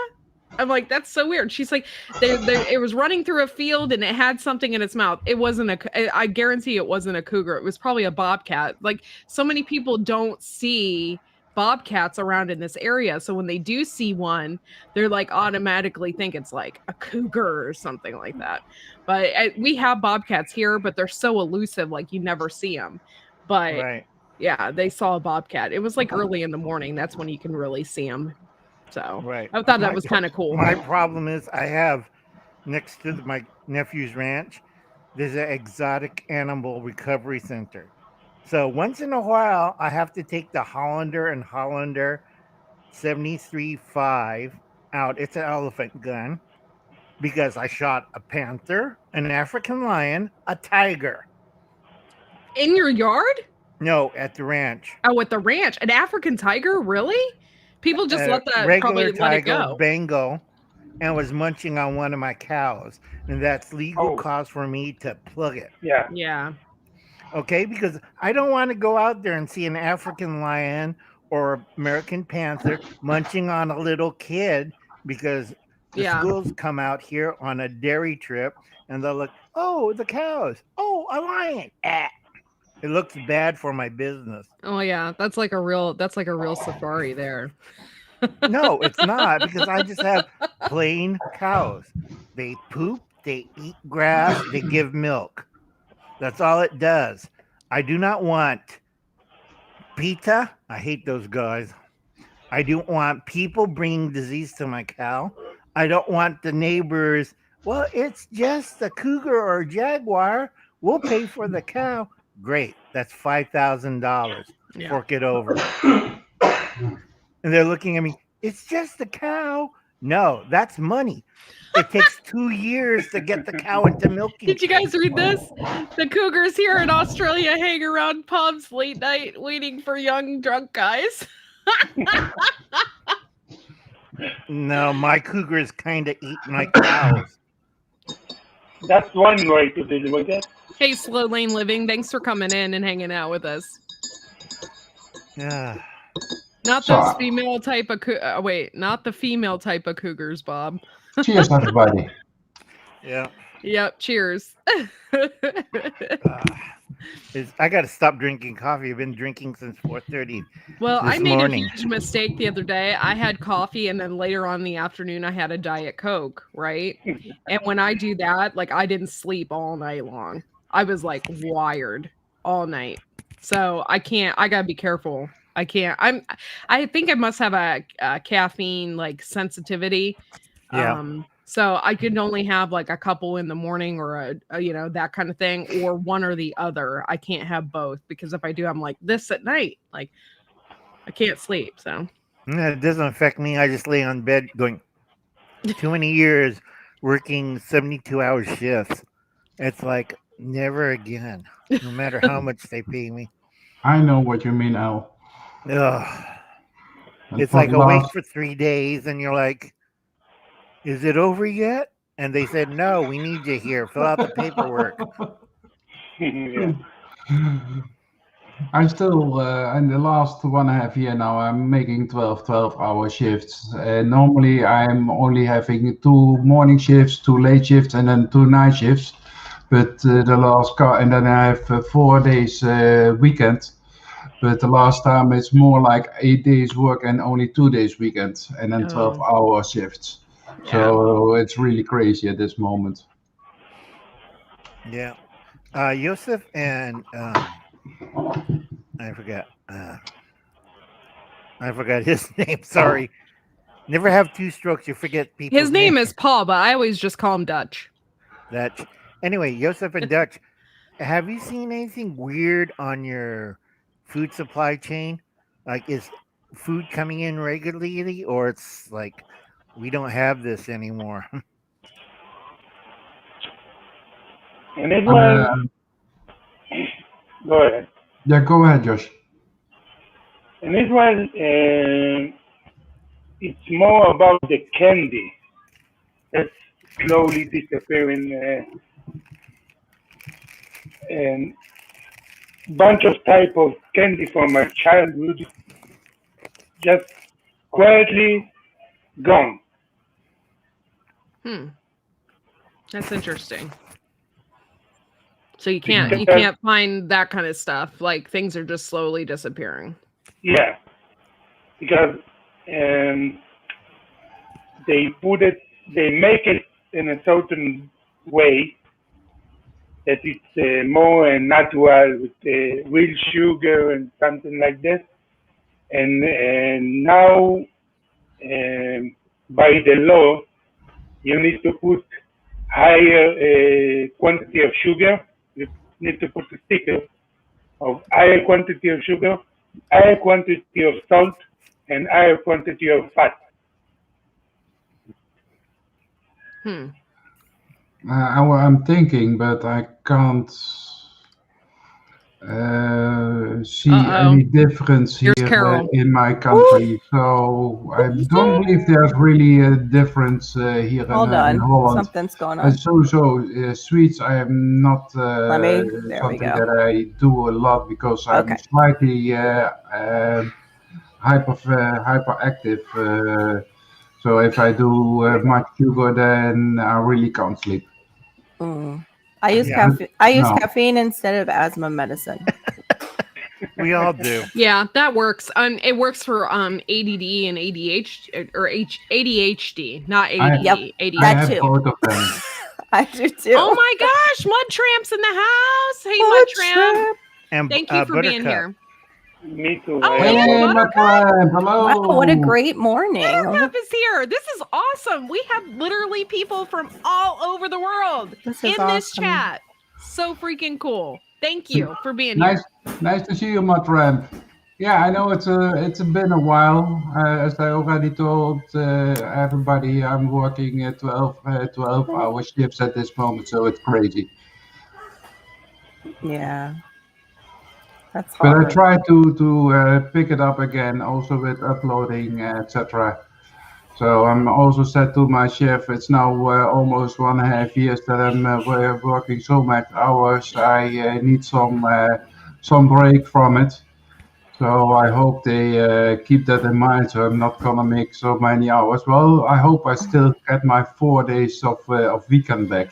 I'm like, that's so weird. She's like, it was running through a field and it had something in its mouth. It wasn't I guarantee it wasn't a cougar. It was probably a bobcat. Like, so many people don't see bobcats around in this area. So when they do see one, they're like automatically think it's like a cougar or something like that. But we have bobcats here, but they're so elusive, like you never see them. But Right. yeah, they saw a bobcat. It was like early in the morning. That's when you can really see them. So Right. I thought that was kind of cool. My problem is I have next to my nephew's ranch, there's an exotic animal recovery center. So once in a while, I have to take the Hollander and Hollander 73.5 out. It's an elephant gun because I shot a panther, an African lion, a tiger. In your yard? No, at the ranch. Oh, at the ranch. An African tiger? Really? People just let that regular probably let it tiger, go. Bengal, and was munching on one of my cows, and that's legal cause for me to plug it. Yeah. Yeah. Okay, because I don't want to go out there and see an African lion or American panther munching on a little kid, because the schools come out here on a dairy trip and they'll look, oh, the cows, oh, a lion. It looks bad for my business. Oh yeah, that's like a real safari there. No, it's not, because I just have plain cows. They poop, they eat grass, they give milk. That's all it does. I do not want PETA. I hate those guys. I don't want people bringing disease to my cow. I don't want the neighbors. Well, it's just a cougar or a jaguar. We'll pay for the cow. Great. That's $5,000. Yeah. Fork it over. And they're looking at me. It's just a cow. No, that's money. It takes 2 years to get the cow into milking. Did you guys read this? The cougars here in Australia hang around pubs late night waiting for young drunk guys. No, my cougars kind of eat my cows. That's one way to deal with it. Hey, Slow Lane Living, thanks for coming in and hanging out with us. Yeah. Not those female type of not the female type of cougars, Bob. Cheers, everybody. Yeah. Yep. Cheers. I got to stop drinking coffee. I've been drinking since 4:30. Well, I made a huge mistake the other day. I had coffee, and then later on in the afternoon, I had a Diet Coke, right? And when I do that, like, I didn't sleep all night long. I was like wired all night. So I gotta be careful. I think I must have a caffeine like sensitivity. Yeah. So I could only have like a couple in the morning or a that kind of thing, or one or the other. I can't have both, because if I do, I'm like this at night. Like I can't sleep. So it doesn't affect me. I just lay on bed going, too many years working 72-hour shifts. It's like never again, no matter how much they pay me. I know what you mean, Al. Ugh. It's like awake for 3 days and you're like, is it over yet? And they said, no, we need you here. Fill out the paperwork. Yeah. I'm still, in the last 1.5 years now, I'm making 12-hour shifts. Normally, I'm only having 2 morning shifts, 2 late shifts, and then 2 night shifts. But and then I have 4 days weekend. But the last time it's more like 8 days work and only 2 days weekend, and then 12-hour shifts. Yeah. So it's really crazy at this moment. Yeah. Joseph and I forgot his name. Sorry. Never have 2 strokes. You forget people. His name is Paul, but I always just call him Dutch. Dutch. Anyway, Joseph and Dutch, have you seen anything weird on your food supply chain? Like, is food coming in regularly, or it's like we don't have this anymore? And it was. Go ahead. Yeah, go ahead, Josh. In Israel, it's more about the candy that's slowly disappearing, and bunch of type of candy from my childhood just quietly gone. That's interesting. So you can't find that kind of stuff. Like things are just slowly disappearing. Yeah, because they make it in a certain way that it's more natural with real sugar and something like this. And now, by the law, you need to put higher quantity of sugar. You need to put a sticker of higher quantity of sugar, higher quantity of salt, and higher quantity of fat. I'm thinking, but I can't see any difference here in my country. So I don't believe there's really a difference here in Holland. Something's going on. So sweets, I am not something that I do a lot because I'm slightly hyperactive. So if I do much sugar, then I really can't sleep. I use caffeine instead of asthma medicine. We all do. Yeah, that works. It works for ADD and ADHD or ADHD, not ADD. ADHD. I have both of them. I do too. Oh my gosh, Mud Tramp's in the house. Hey, Mud Tramp. And thank you for being here. Me too. Oh, hey, hello. Wow, what a great morning. Buttercup is here. This is awesome. We have literally people from all over the world this chat. So freaking cool. Thank you for being here. Nice to see you, Matramp. Yeah, I know it's been a while. As I already told everybody, I'm working 12-hour shifts at this moment, so it's crazy. Yeah. That's hard. But I try to pick it up again, also with uploading, etc. So I'm also said to my chef, it's now almost 1.5 years that I'm working so much hours. I need some break from it. So I hope they keep that in mind. So I'm not gonna make so many hours. Well, I hope I still get my 4 days of weekend back.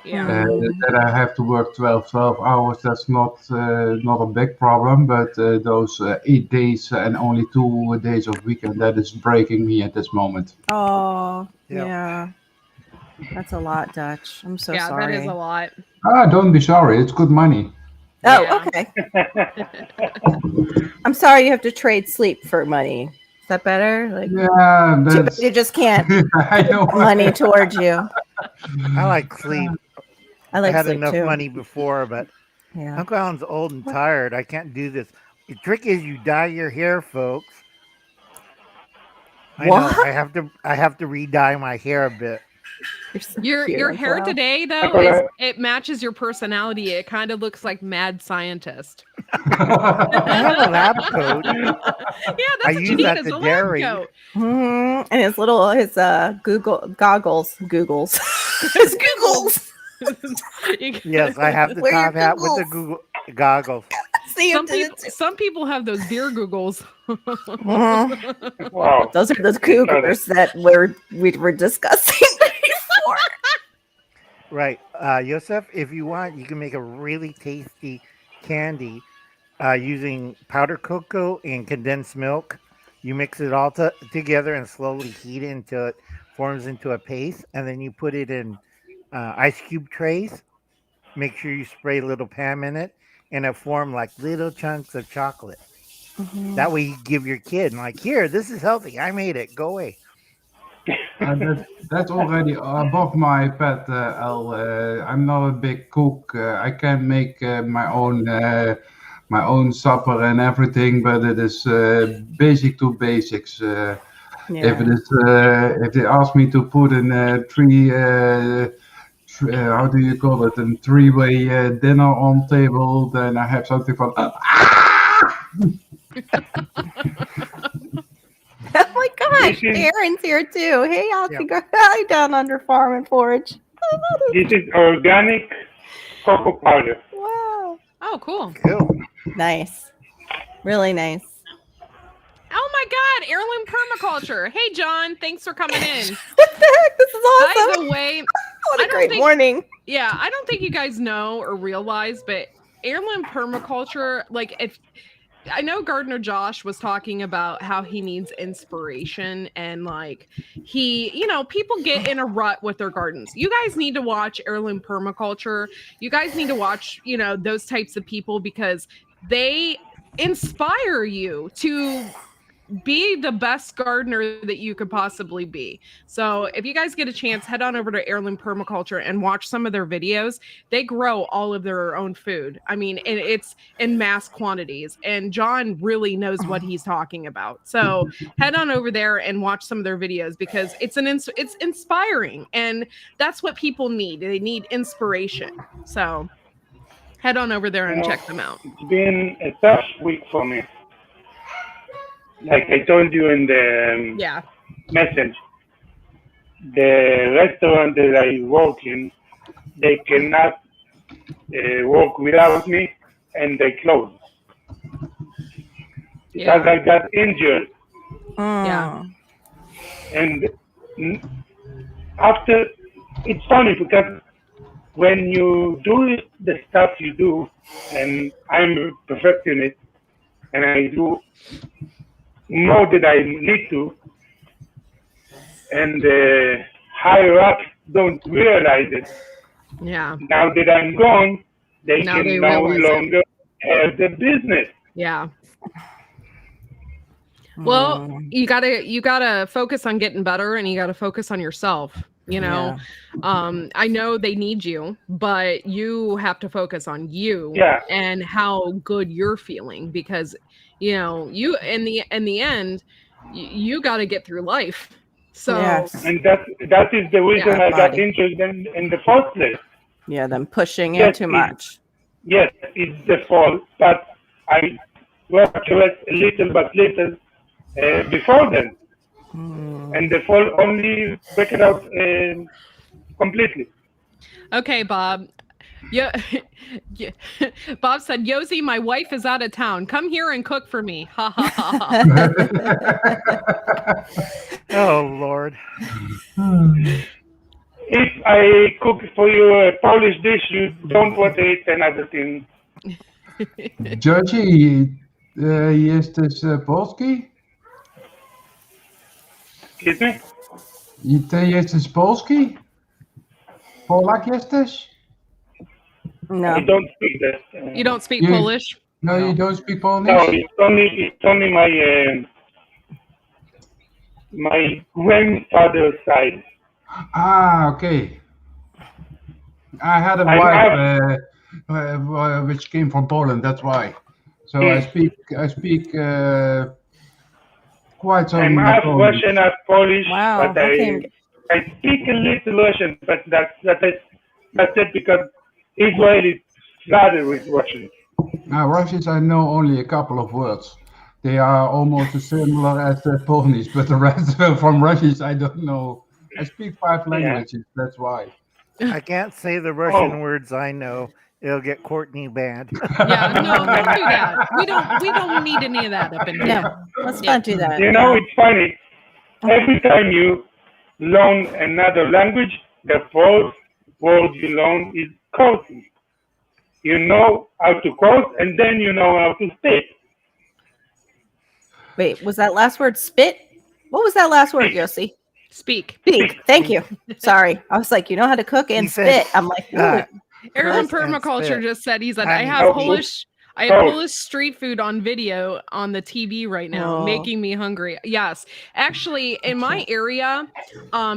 Yeah. That I have to work 12 hours, that's not a big problem, but those 8 days and only 2 days of weekend, that is breaking me at this moment. Oh, yeah. That's a lot, Dutch. I'm so sorry. Yeah, that is a lot. Don't be sorry, it's good money. Oh, okay. I'm sorry you have to trade sleep for money. Is that better? Yeah, you just can't put money towards you. I like sleep. I had sleep enough too. money before, but Uncle Alan's old and tired. I can't do this. The trick is you dye your hair, folks. I know. I have to re-dye my hair a bit. Your hair today though it matches your personality. It kind of looks like mad scientist. I have a lab coat. Yeah, that's I what use you need that is to a dairy. lab coat. And his goggles. His googles. Yes, I have the top hat with the goggles. Some people have those beer googles. Wow. Those are those cougars that we were discussing before. Right. Yosef, if you want, you can make a really tasty candy using powdered cocoa and condensed milk. You mix it all together and slowly heat it until it forms into a paste. And then you put it in ice cube trays. Make sure you spray a little Pam in it, and it form like little chunks of chocolate. Mm-hmm. That way you give your kid, like, here, this is healthy. I made it. Go away. That's already above my pet, Al. I'm not a big cook. I can make my own supper and everything, but it is basic to basics. If they ask me to put in how do you call it, a three-way dinner on table, then I have something from Oh my gosh, This is- Aaron's here too. Hey, y'all can go hi down under Farm and Forage. I love it. This is organic cocoa powder. Wow. Oh, cool. Cool. Nice. Really nice. Oh my God, heirloom permaculture. Hey, John, thanks for coming in. What the heck? This is awesome. By the way, What I a don't great think- morning. yeah, I don't think you guys know or realize, but heirloom permaculture, like if I know Gardener Josh was talking about how he needs inspiration and like people get in a rut with their gardens. You guys need to watch heirloom permaculture. You guys need to watch, those types of people because they inspire you to be the best gardener that you could possibly be. So if you guys get a chance, head on over to Heirloom Permaculture and watch some of their videos. They grow all of their own food. I mean, and it's in mass quantities. And John really knows what he's talking about. So head on over there and watch some of their videos because it's inspiring. And that's what people need. They need inspiration. So head on over there and check them out. It's been a tough week for me. Like I told you in the message, the restaurant that I work in, they cannot work without me, and they closed because I got injured. Yeah. And after, it's funny because when you do the stuff you do, and I'm a perfectionist, and I do more than I need to, and the higher up don't realize it. Yeah. Now that I'm gone, they Now can they no realize longer have the business. Yeah. Well, you gotta focus on getting better and you gotta focus on yourself. I know they need you, but you have to focus on you and how good you're feeling because you in the end you got to get through life. So and that is the reason I got injured in the first place. Yeah, them pushing you too much. Yes, it's the fault, but I worked little before then. And the fall only break it out completely. Okay, Bob. Yeah. Bob said, Yosi, my wife is out of town. Come here and cook for me. Ha ha ha. Oh, Lord. If I cook for you a Polish dish, you don't want to eat another thing. Georgie, jesteś Polski? Excuse me? Ty jesteś Polski? Polak jesteś? No. I don't speak that. You don't speak Polish? No, you don't speak Polish? No, it's only my grandfather's side. Ah, okay. I had a wife which came from Poland. That's why. So I speak quite some. I'm half Russian, half Polish. Wow. But I speak a little Russian, but that's it because Israel is flooded with Russians. Now, Russians, I know only a couple of words. They are almost as similar as the Polish, but the rest from Russians, I don't know. I speak 5 languages, that's why. I can't say the Russian words I know. It'll get Courtney banned. Yeah, no, don't do that. We don't need any of that up in here. No, let's not do that. It's funny. Every time you learn another language, the first word you learn is quoting. You know how to quote, and then you know how to speak. Wait, was that last word spit? What was that last word, Yossi? Speak. Thank you. Sorry. I was like, you know how to cook and spit. I'm like, Heirloom Permaculture just said, he said, I have Polish street food on video on the TV right now, making me hungry. Yes. Actually, in my area,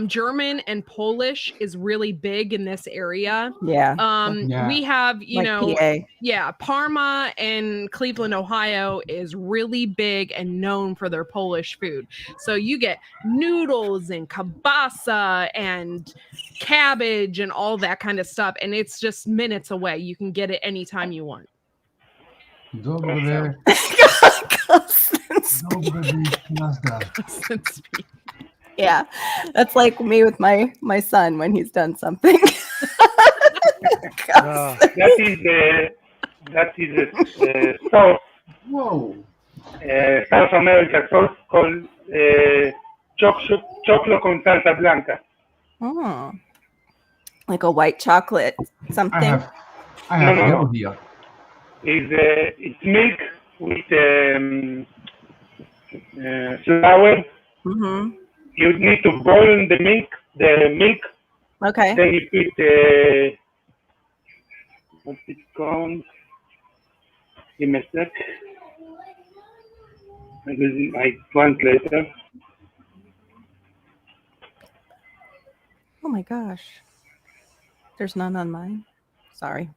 German and Polish is really big in this area. Yeah. We have, PA. Parma and Cleveland, Ohio is really big and known for their Polish food. So you get noodles and kielbasa and cabbage and all that kind of stuff. And it's just minutes away. You can get it anytime you want. Добре. Nobody does that. Yeah, that's like me with my son when he's done something. That is a sauce. Whoa. South America sauce called choclo con salsa blanca. Oh, like a white chocolate something. I have no here. It's milk with flour. Mm-hmm. You need to boil the milk. Okay. Then you put what's it called? Give me a sec. I'm using my translator. Oh my gosh. There's none on mine. Sorry.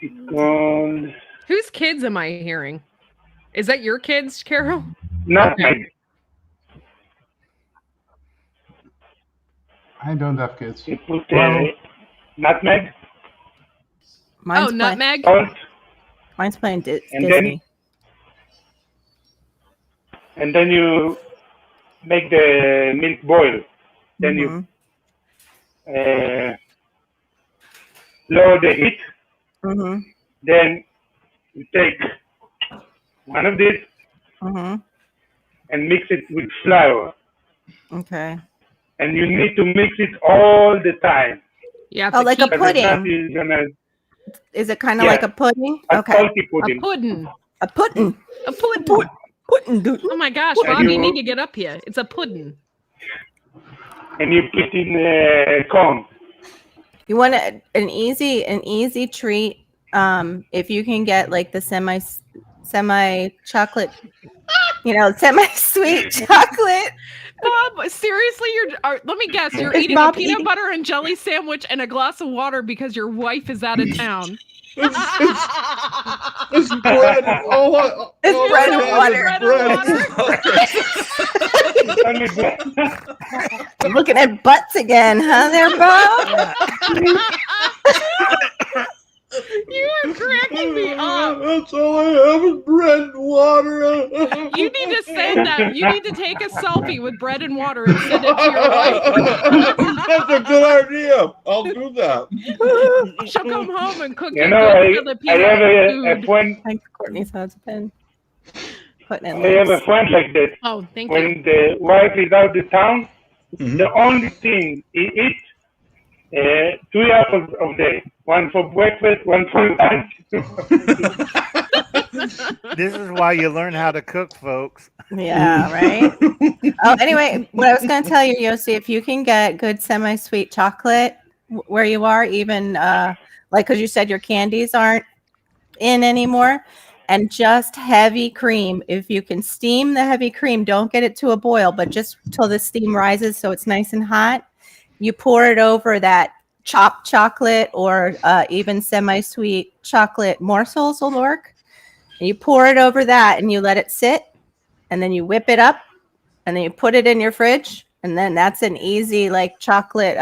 It's called. Whose kids am I hearing? Is that your kids, Carol? Nutmeg. I don't have kids. You put nutmeg. Mine's nutmeg. Mine's playing And Disney. And then you make the milk boil. Then you lower the heat. Mm-hmm. Then you take one of these and mix it with flour. Okay. And you need to mix it all the time. Yeah. Oh, like a pudding. Is it kind of like a pudding? Okay. Salty pudding. A pudding. A pudding. A pudding. Pudding, dude. Oh my gosh, Bob, you need to get up here. It's a pudding. And you put in corn. You want an easy treat. If you can get like the semi chocolate, semi sweet chocolate. Bob, seriously, let me guess, you're eating a peanut butter and jelly sandwich and a glass of water because your wife is out of town. It's bread. It's bread and water. I'm looking at butts again, huh, there, Bob? You are cracking me up. That's all I have is bread and water. You need to say that. You need to take a selfie with bread and water and send it to your wife. That's a good idea. I'll do that. She'll come home and cook I have a friend. Thanks, Courtney's husband. Putting in I have a friend like that. Oh, thank you. When the wife is out of town, the only thing he eats 2 apples a day. One for breakfast, one for lunch. This is why you learn how to cook, folks. Yeah, right? Oh, anyway, what I was going to tell you, Yossi, if you can get good semi-sweet chocolate where you are, even because you said your candies aren't in anymore, and just heavy cream. If you can steam the heavy cream, don't get it to a boil, but just till the steam rises so it's nice and hot. You pour it over that chopped chocolate or even semi-sweet chocolate morsels will work. And you pour it over that and you let it sit, and then you whip it up and then you put it in your fridge, and then that's an easy like chocolate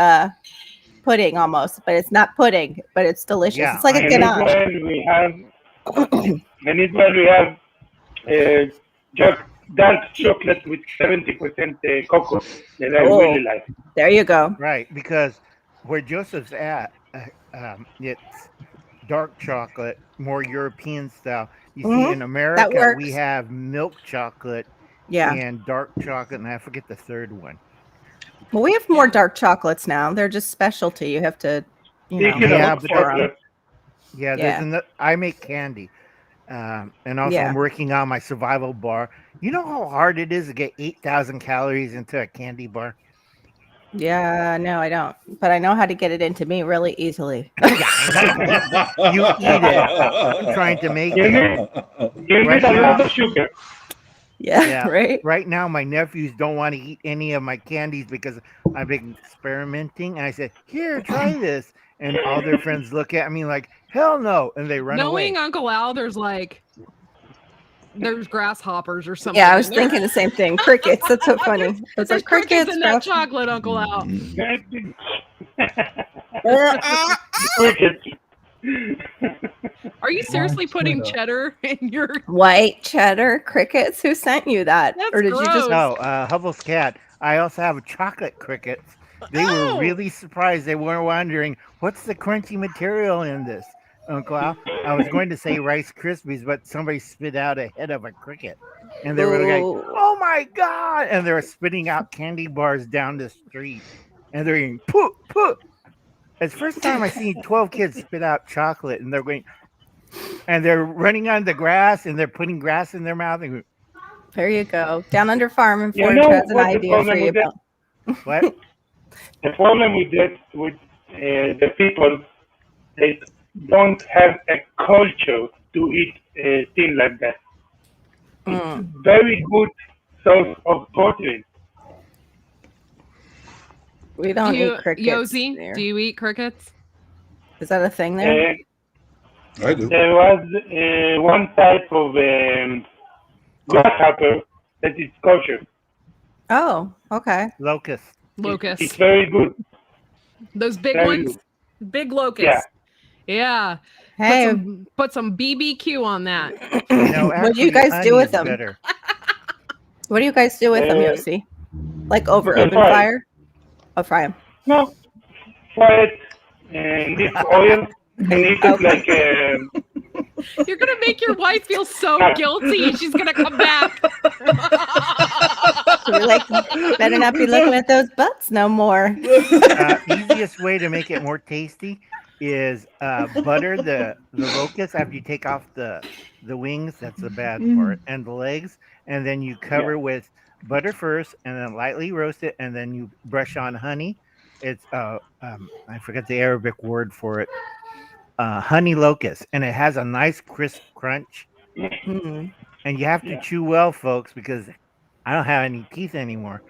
pudding almost, but it's not pudding, but it's delicious. Yeah. It's like a ganache. And it's when we have dark chocolate with 70% cocoa that I really like. There you go. Right, because where Joseph's at, it's dark chocolate, more European style. You see, in America, we have milk chocolate and dark chocolate, and I forget the third one. Well, we have more dark chocolates now. They're just specialty. You have to, I make candy. And also I'm working on my survival bar. You know how hard it is to get 8,000 calories into a candy bar? Yeah, no, I don't. But I know how to get it into me really easily. You eat it. I'm trying to make it. You need a lot of sugar. Yeah, right. Right now, my nephews don't want to eat any of my candies because I've been experimenting. And I said, here, try this. And all their friends look at me like, hell no. And they run away. Knowing Uncle Al, there's grasshoppers or something. Yeah, I was thinking the same thing. Crickets. That's so funny. It's like crickets in that chocolate, Uncle Al. Are you seriously putting cheddar in your? White cheddar crickets? Who sent you that? That's Or did you just? gross. No, Hubble's cat. I also have chocolate crickets. They were really surprised. They were wondering, what's the crunchy material in this, Uncle Al? I was going to say Rice Krispies, but somebody spit out a head of a cricket. And they were like, oh my God. And they were spitting out candy bars down the street. And they're going, pooh, pooh. It's the first time I've seen 12 kids spit out chocolate. And they're going, and they're running on the grass and they're putting grass in their mouth. And There you go. Down Under Farm and You Forge know has an what the idea problem for you. with that? what? The problem with that, with the people, they don't have a culture to eat things like that. It's very good source of protein. We don't Do you, eat crickets. Yosi, there. do you eat crickets? Is that a thing there? I do. There was one type of grasshopper that is kosher. Oh, okay. Locust. Locusts. It's very good. Those big Very ones? good. Big locusts. Yeah. Hey, Put some BBQ on that. You know, what do you actually, guys do honey with is them? better. What do you guys do with them, Uh, Yosi? Like over we open fry it. fire? Oh, fry them. No, fry it and dip oil and eat it like You're going to make your wife feel so guilty. She's going to come back. You're like, better not be looking at those butts no more. Easiest way to make it more tasty is butter the locust after you take off the wings. That's the bad part, and the legs, and then you cover with butter first, and then lightly roast it, and then you brush on honey. It's I forget the Arabic word for it. Honey locust, and it has a nice crisp crunch. Mm. And you have to chew well, folks, because I don't have any teeth anymore.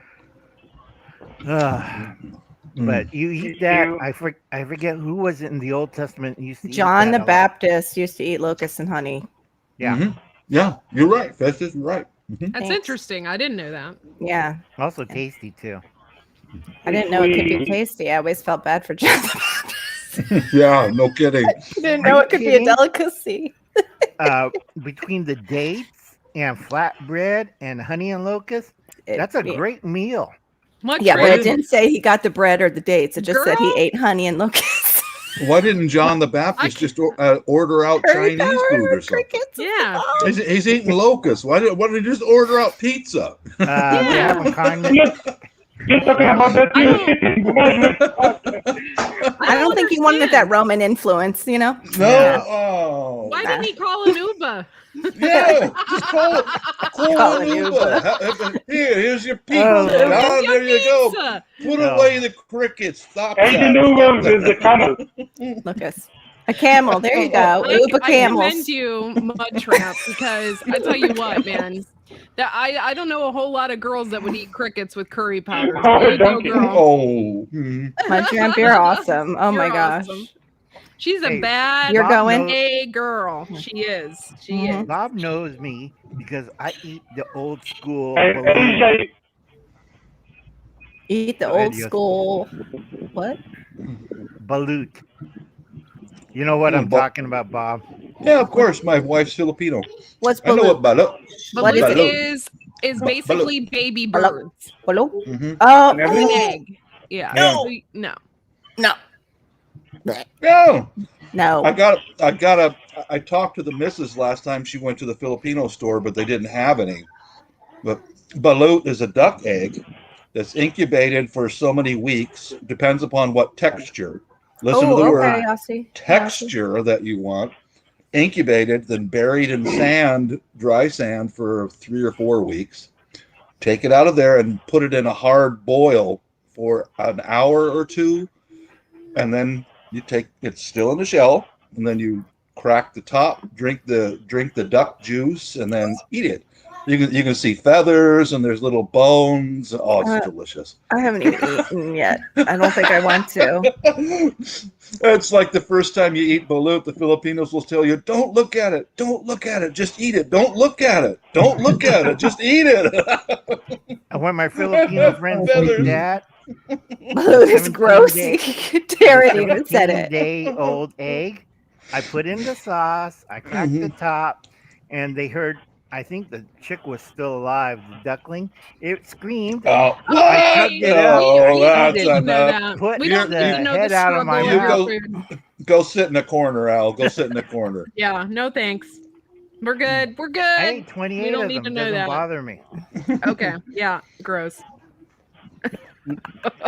But you eat that. I forget who was it in the Old Testament used to eat John that the a lot. Baptist used to eat locusts and honey. Yeah. Mhm. Yeah, you're right. That's just right. Mhm. That's Thanks. interesting. I didn't know that. Yeah, Also tasty too. I didn't know it could be tasty. I always felt bad for John the Baptist. Yeah, no kidding. I didn't know it could be a delicacy. Between the dates and flatbread and honey and locust, that's a great meal. Much Yeah, but better. it didn't say he got the bread or the dates. It just said he Girl. ate honey and locusts. Why didn't John the Baptist just order out Curry Chinese power, food or something? crickets. Yeah. He's eating locusts. Why didn't he just order out pizza? They have a kind you're talking about that I don't think he wanted that Roman influence, you know? No. Yeah. Oh. Why didn't he call an Uber? Yeah, just call Call it it Uber. Here's your pizza. Oh, John. Here's your There you go. pizza. Put No. away the crickets. Stop and the that. noodles is the camel. Lucas. A camel. There you go. Uber I camels. commend you, Mud Trap, because I tell you what, man. That I don't know a whole lot of girls that would eat crickets with curry powder. Oh, There you go, donkey. girl. Oh. My Tramp, you're awesome. Oh my You're gosh. awesome. She's a Hey, bad You're Bob going? knows- A girl. She is. She is. Bob knows me because I eat the old school. And Alicia, Eat the Go ahead, old Yosi. school. What? balut. You know what I'm talking about, Bob? Yeah, of course. My wife's Filipino. What's I know what balut? balut. What is Balut it? is basically baby Balut. birds. Balut? Mm-hmm. Oh, Never- An egg. Yeah. No. No. no. No. No. I talked to the missus last time she went to the Filipino store, but they didn't have any. But balut is a duck egg that's incubated for so many weeks, depends upon what texture. Listen to the word okay, Yossi. texture that you want. Incubated, then buried in sand, dry sand for 3 or 4 weeks. Take it out of there and put it in a hard boil for an hour or two, and then you take it's still in the shell, and then you crack the top, drink the duck juice, and then eat it. You can see feathers and there's little bones. Oh, it's delicious. I haven't even eaten yet. I don't think I want to. It's like the first time you eat balut, the Filipinos will tell you, "Don't look at it. Don't look at it. Just eat it. Don't look at it. Don't look at it. Just eat it." And when my Filipino friends Feathers. eat that, Balut is 17 gross. day- Darren even said it. 17-day-old egg, I put in the sauce. I cracked the Mhm. top, and they heard. I think the chick was still alive. The duckling. It screamed. Oh, Oh, what? I tugged it out. Oh, we don't that's need to know enough. that. Put We don't need You- to the know the head out of my struggle of You your mouth. food. go sit in the corner, Al. Go sit in the corner. Yeah, no thanks. We're good. We're I good. ate We 28 don't of need to them. know Doesn't that. bother me. Okay. Yeah. Gross.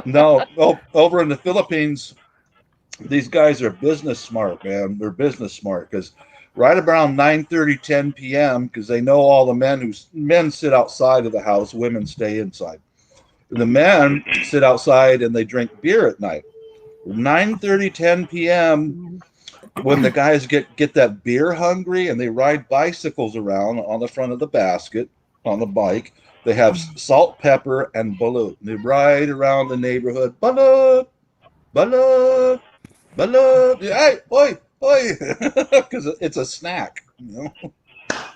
No, over in the Philippines, these guys are business smart, man. They're business smart because right around 9:30, 10 p.m., because they know all the men sit outside of the house, women stay inside. The men sit outside and they drink beer at night. 9:30, 10 p.m. when the guys get that beer hungry and they ride bicycles around on the front of the basket on the bike. They have salt, pepper, and balut. They ride around the neighborhood. Balut, balut, balut. Hey, oi, oi, because it's a snack. You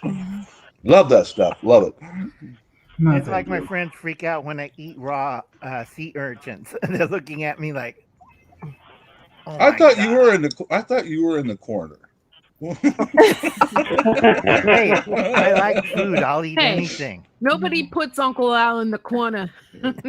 know, love that stuff. Love it. No, It's like thank my you. friends freak out when I eat raw sea urchins. They're looking at me like, "Oh I my thought you were god!" in the. I thought you were in the corner. Hey, I like food. I'll eat Hey. anything. Nobody puts Uncle Al in the corner. Only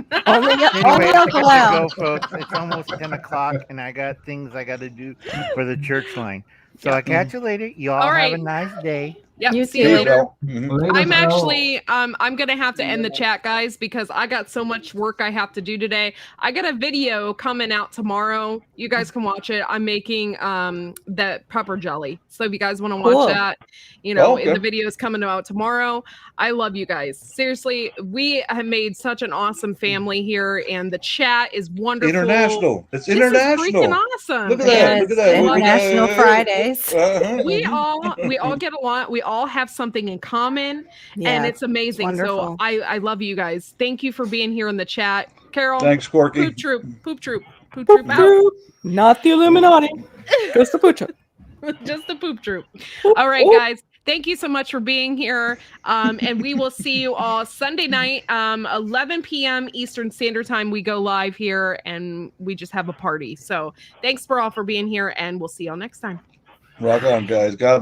Anyway, I Uncle got to Al. go, folks. It's almost 10 o'clock, and I got things I got to do for the church line. So Yeah. I'll catch you later. You all All have right. a nice day. Yep. You See you too. Peace, later. Al. Mhm. I'm Al. actually I'm gonna have to end the chat, guys, because I got so much work I have to do today. I got a video coming out tomorrow. You guys can watch it. I'm making that pepper jelly. So if you guys want to watch Cool. that, you know, Oh, okay. the video is coming out tomorrow. I love you guys. Seriously, we have made such an awesome family here, and the chat is wonderful. International. It's This international. is freaking awesome. Look at that. Yes, Look at that. International Fridays. We all get along. We all have something in common, Yeah, and it's amazing. wonderful. So I love you guys. Thank you for being here in the chat. Carol, Thanks, Corky. poop troop, poop troop, poop troop out. Not the Illuminati. Just the butcher. Just the poop troop. All right, guys. Thank you so much for being here. And we will see you all Sunday night, 11 p.m. Eastern Standard Time. We go live here and we just have a party. So thanks for all for being here, and we'll see y'all next time. Rock on, guys. God bless.